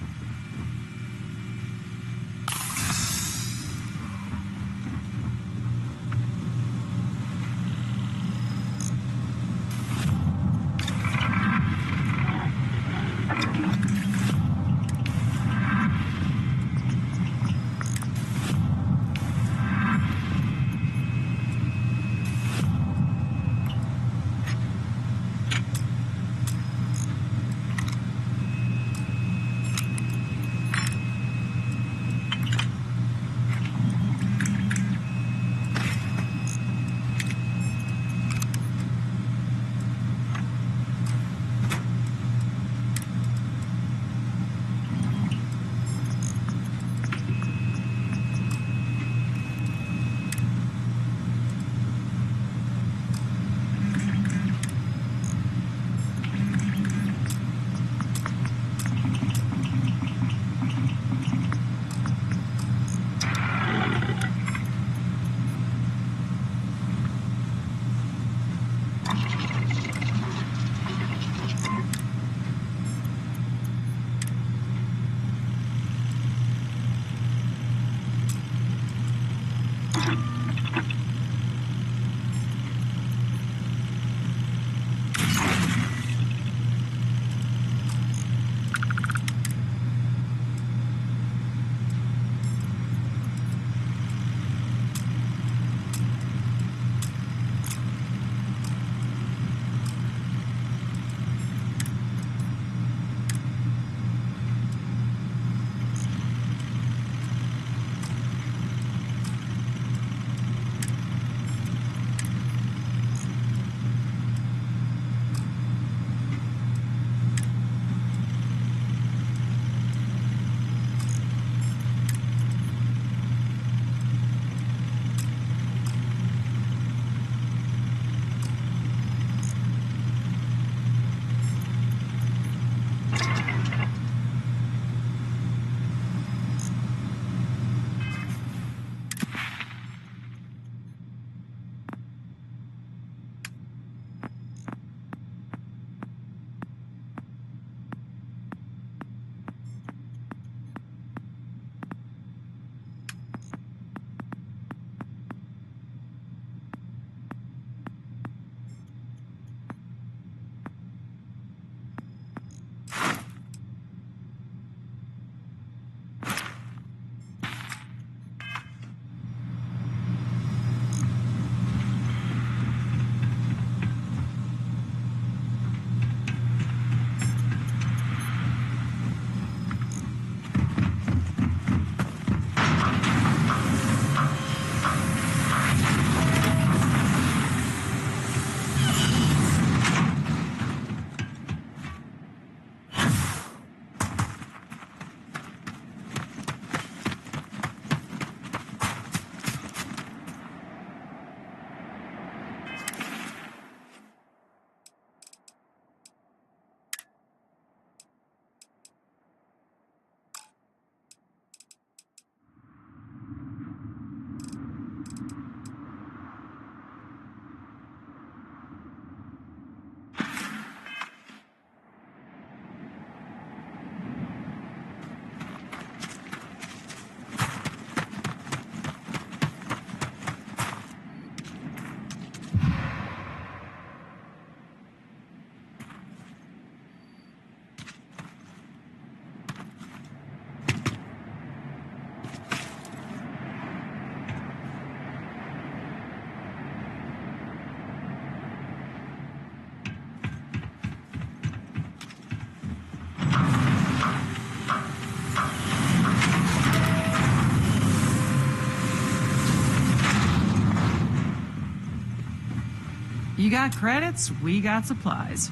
You got credits, we got supplies.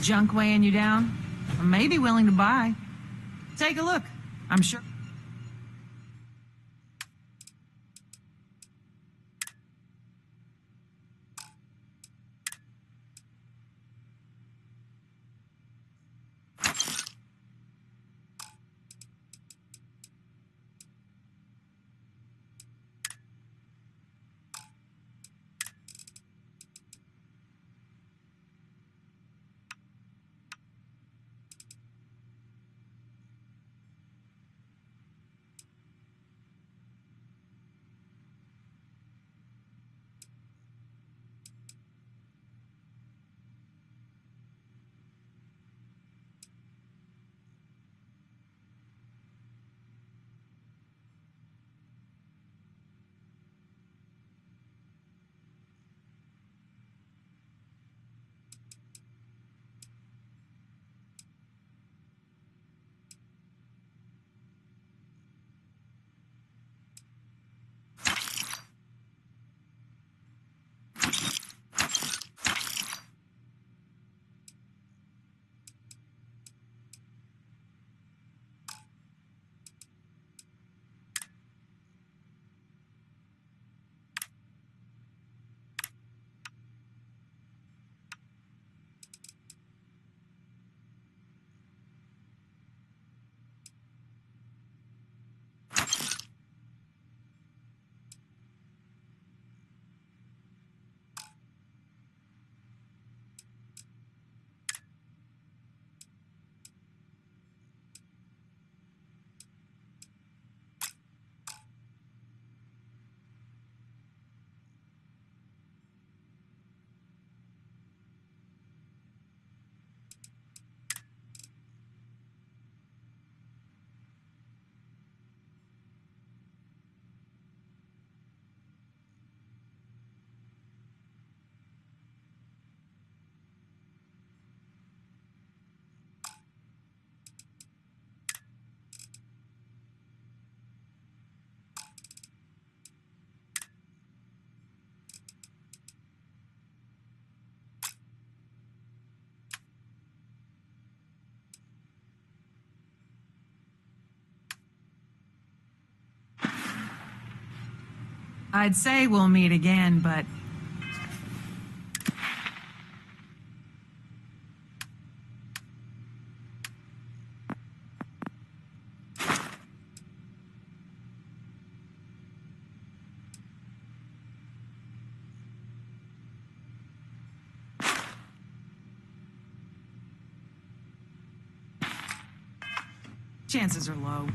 Junk weighing you down? I may be willing to buy. Take a look. I'm sure. I'd say we'll meet again, but... chances are low.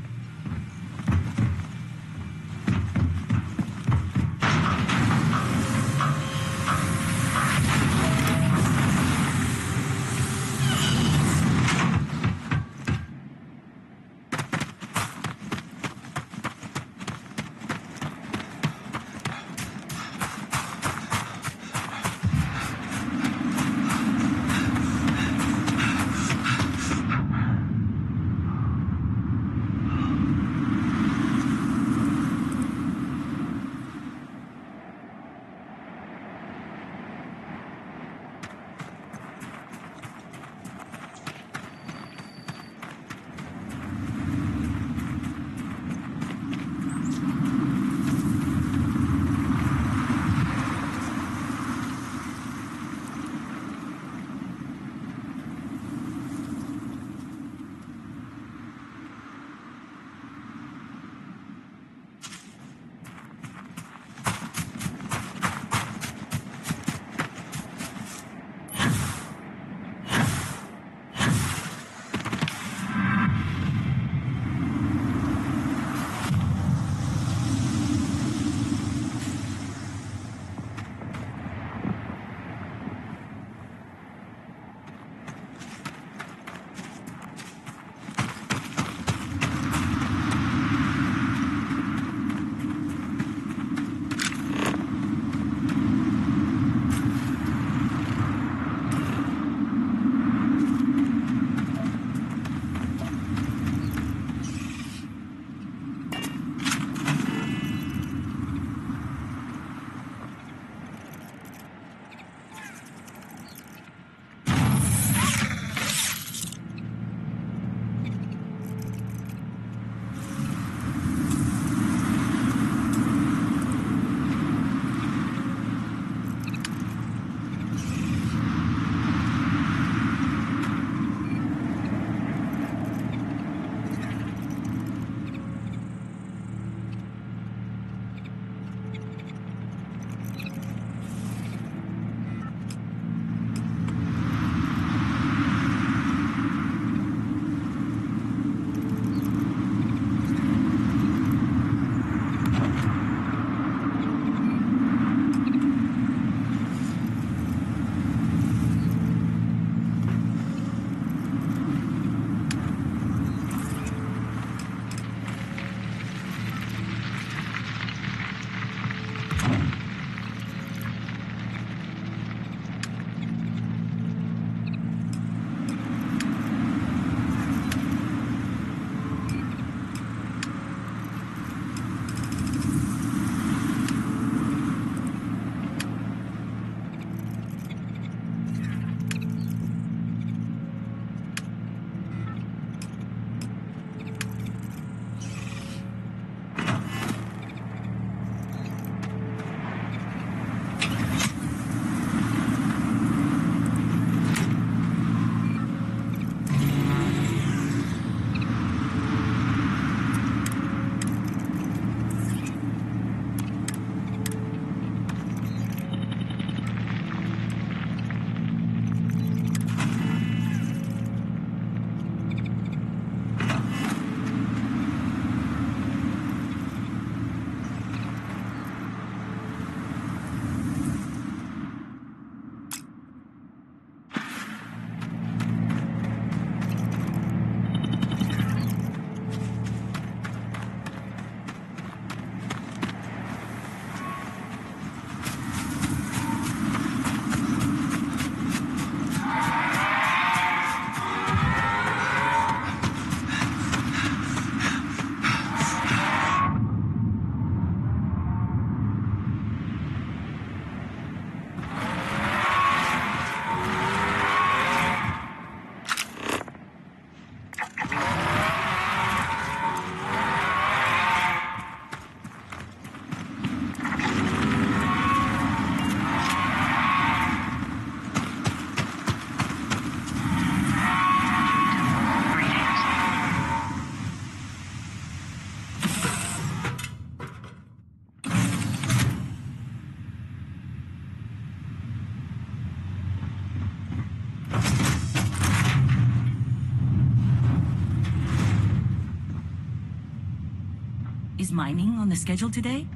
Is mining on the schedule today?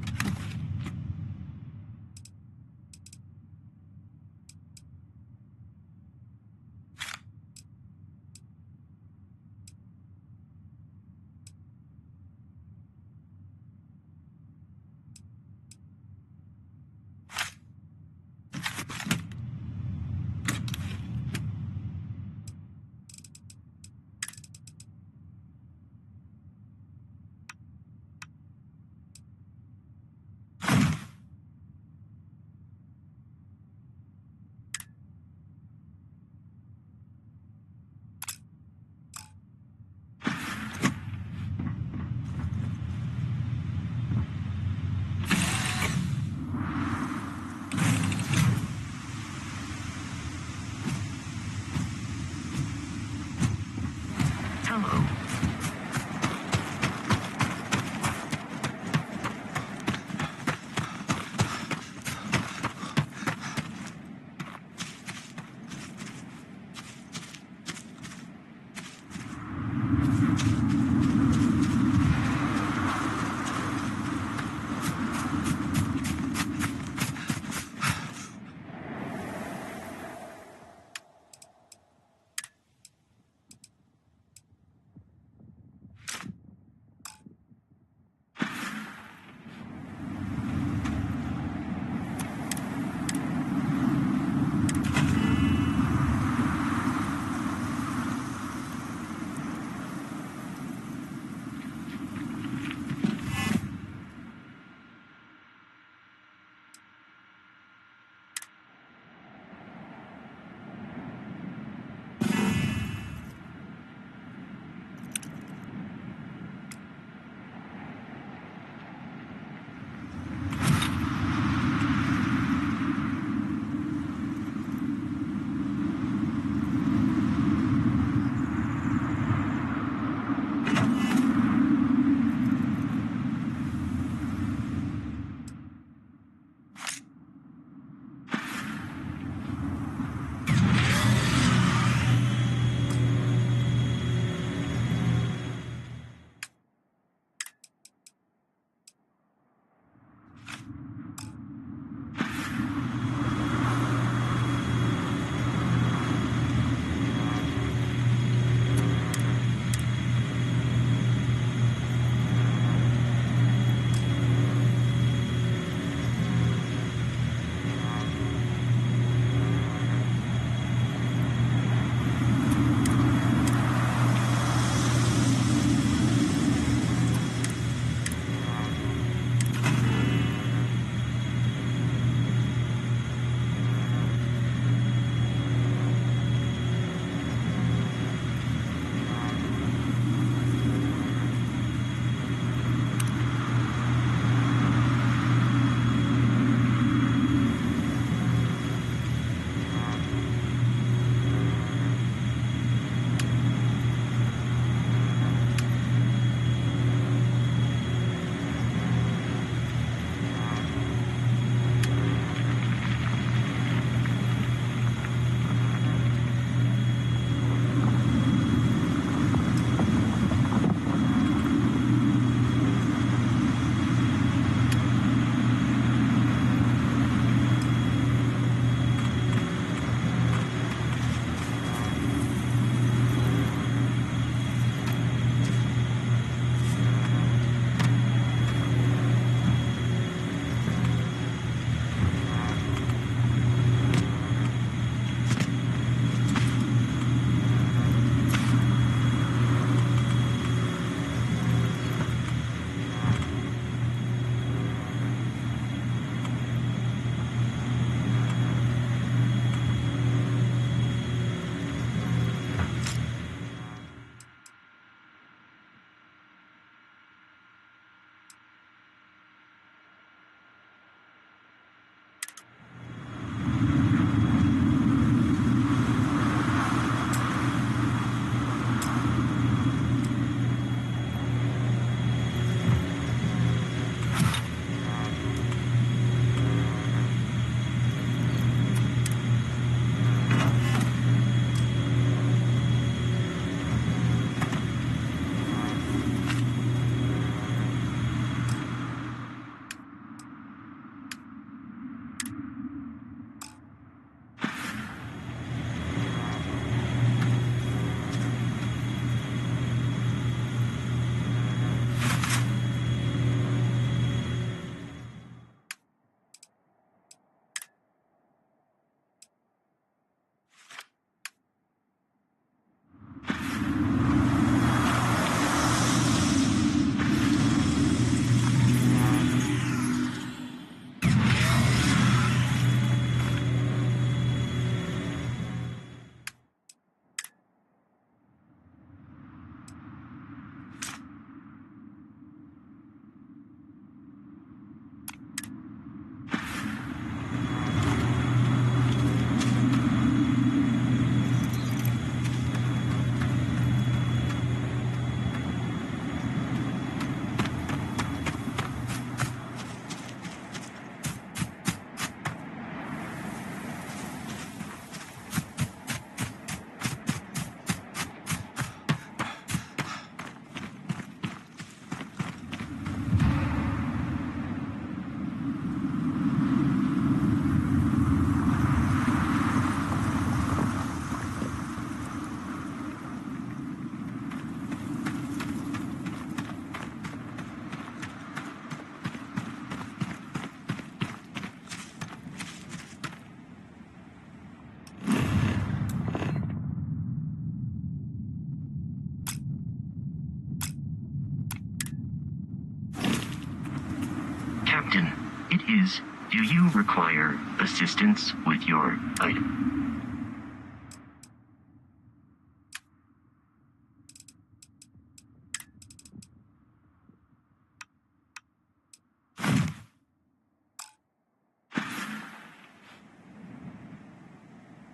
Captain. It is. Do you require assistance with your item?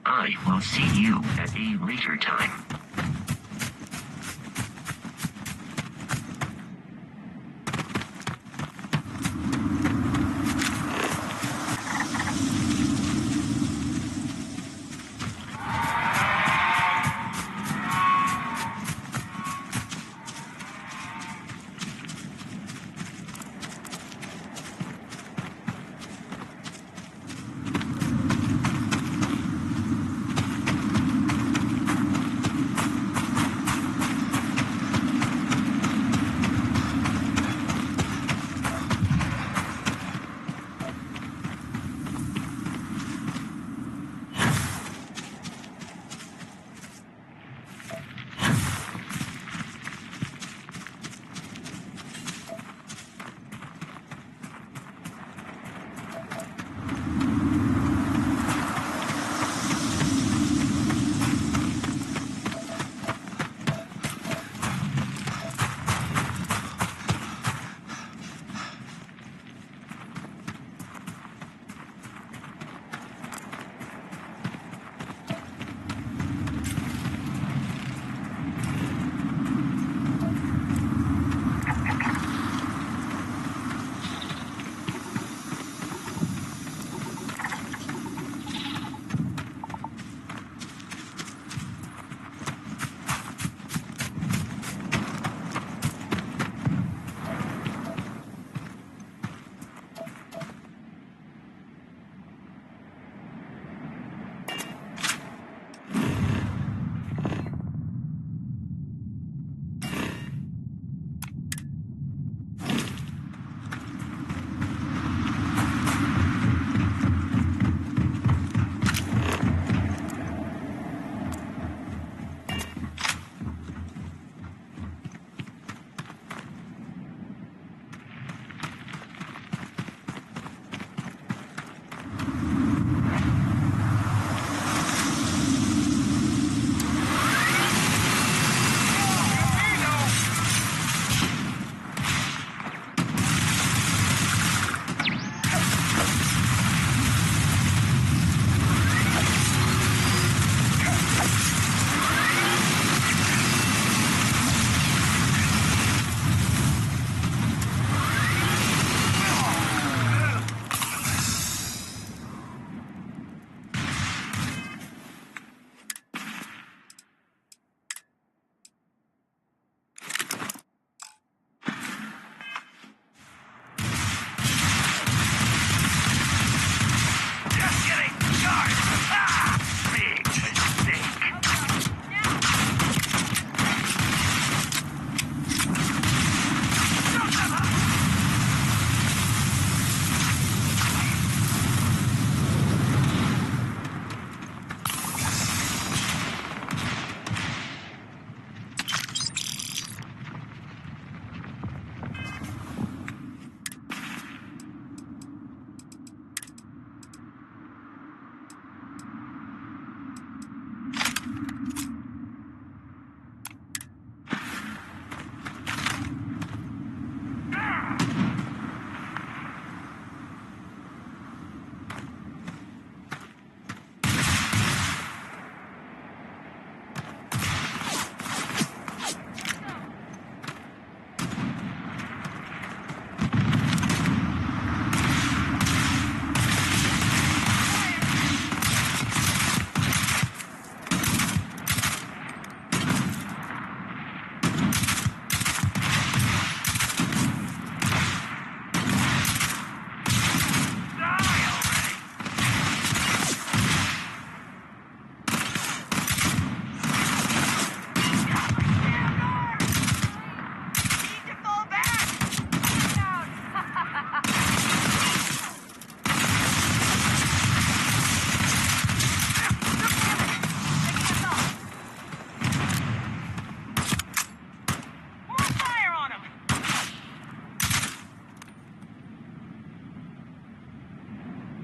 I will see you at a later time.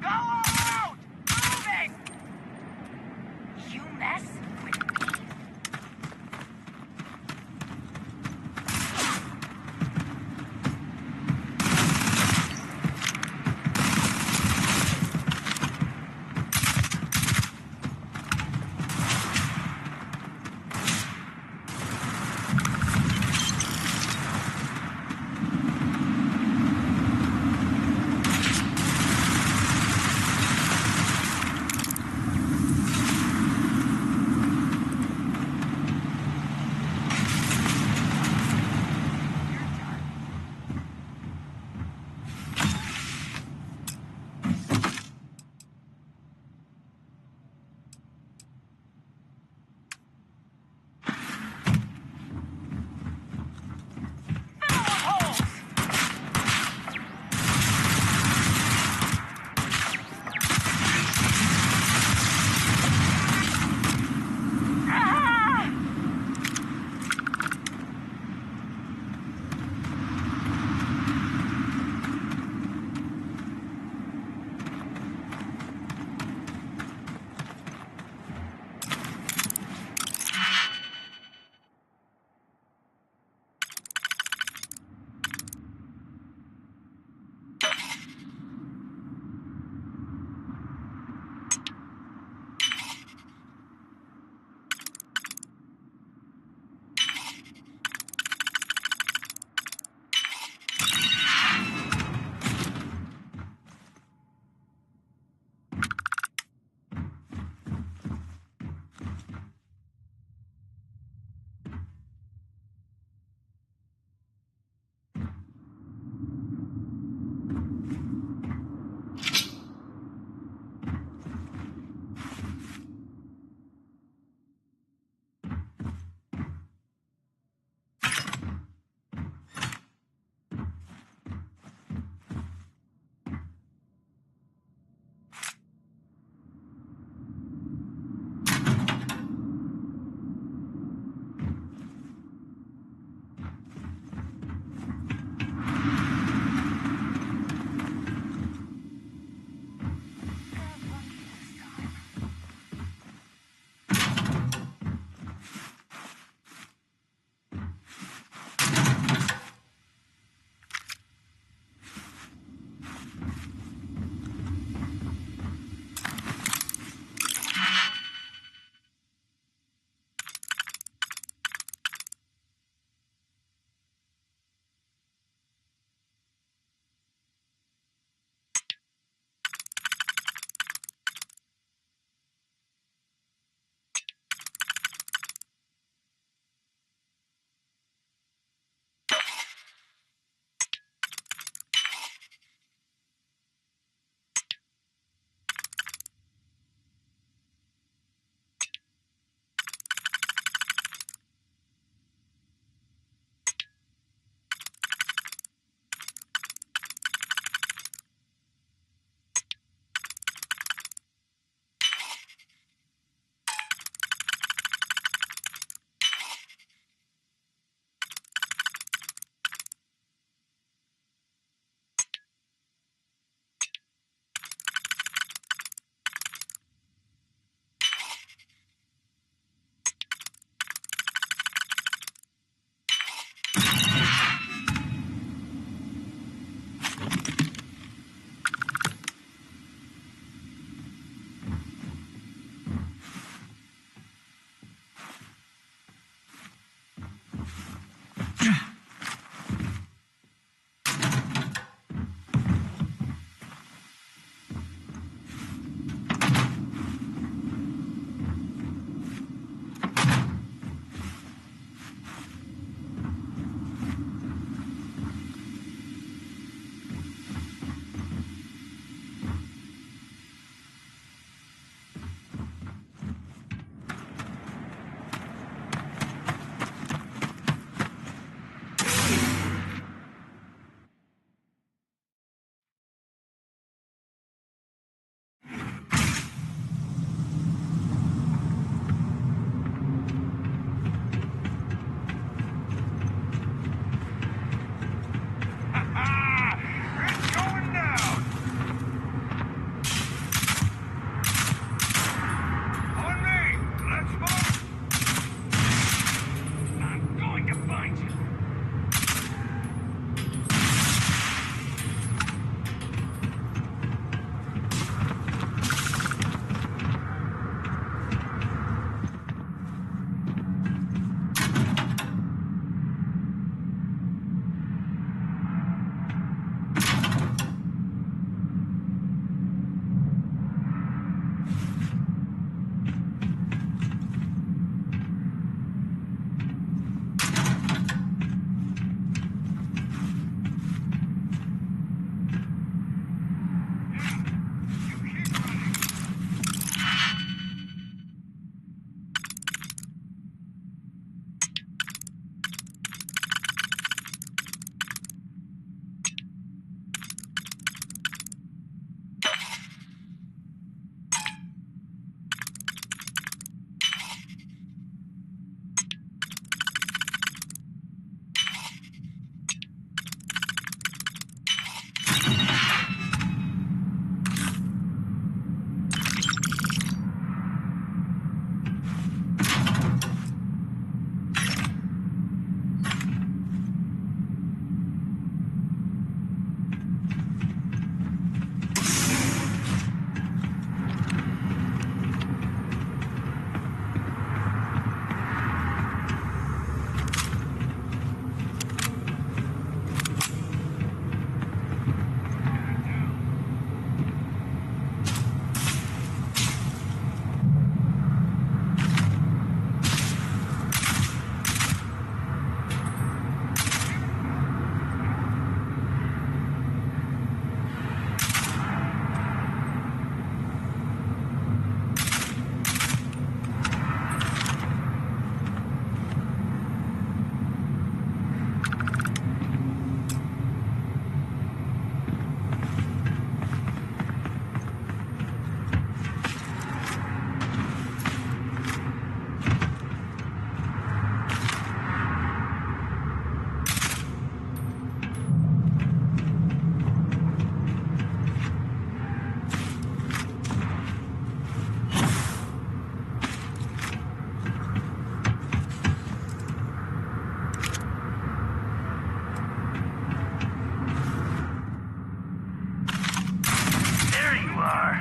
Go all out! Move it! You mess with me. are.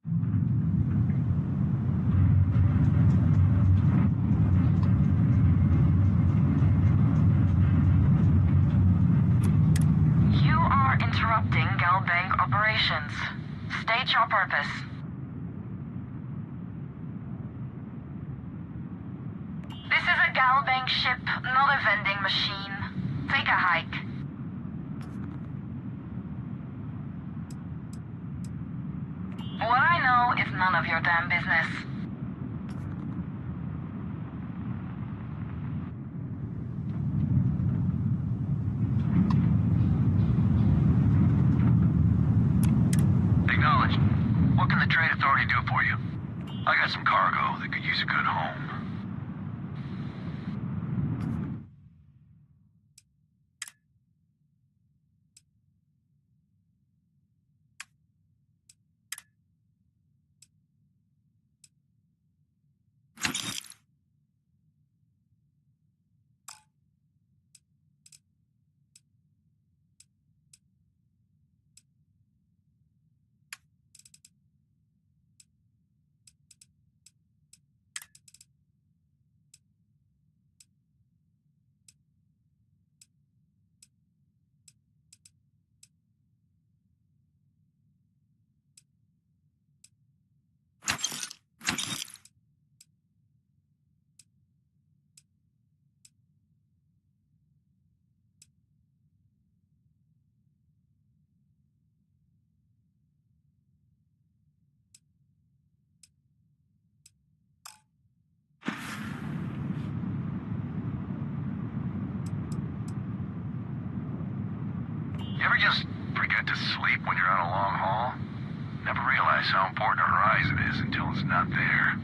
You are interrupting Galbank operations. State your purpose. This is a Galbank ship, not a vending machine. Take a hike. What I know is none of your damn business. Acknowledged. What can the Trade Authority do for you? I got some cargo that could use a good home. You ever just forget to sleep when you're on a long haul? Never realize how important a horizon is until it's not there.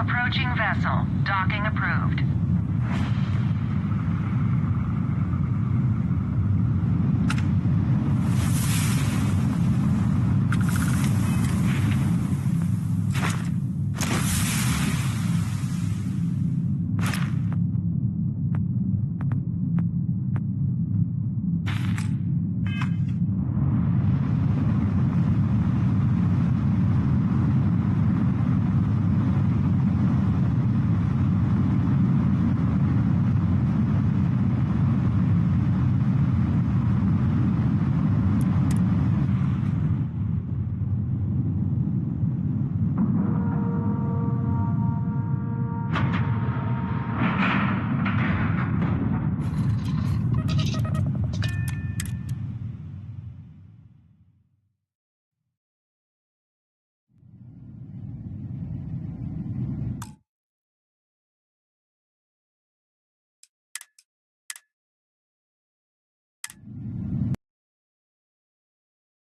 Approaching vessel. Docking approved.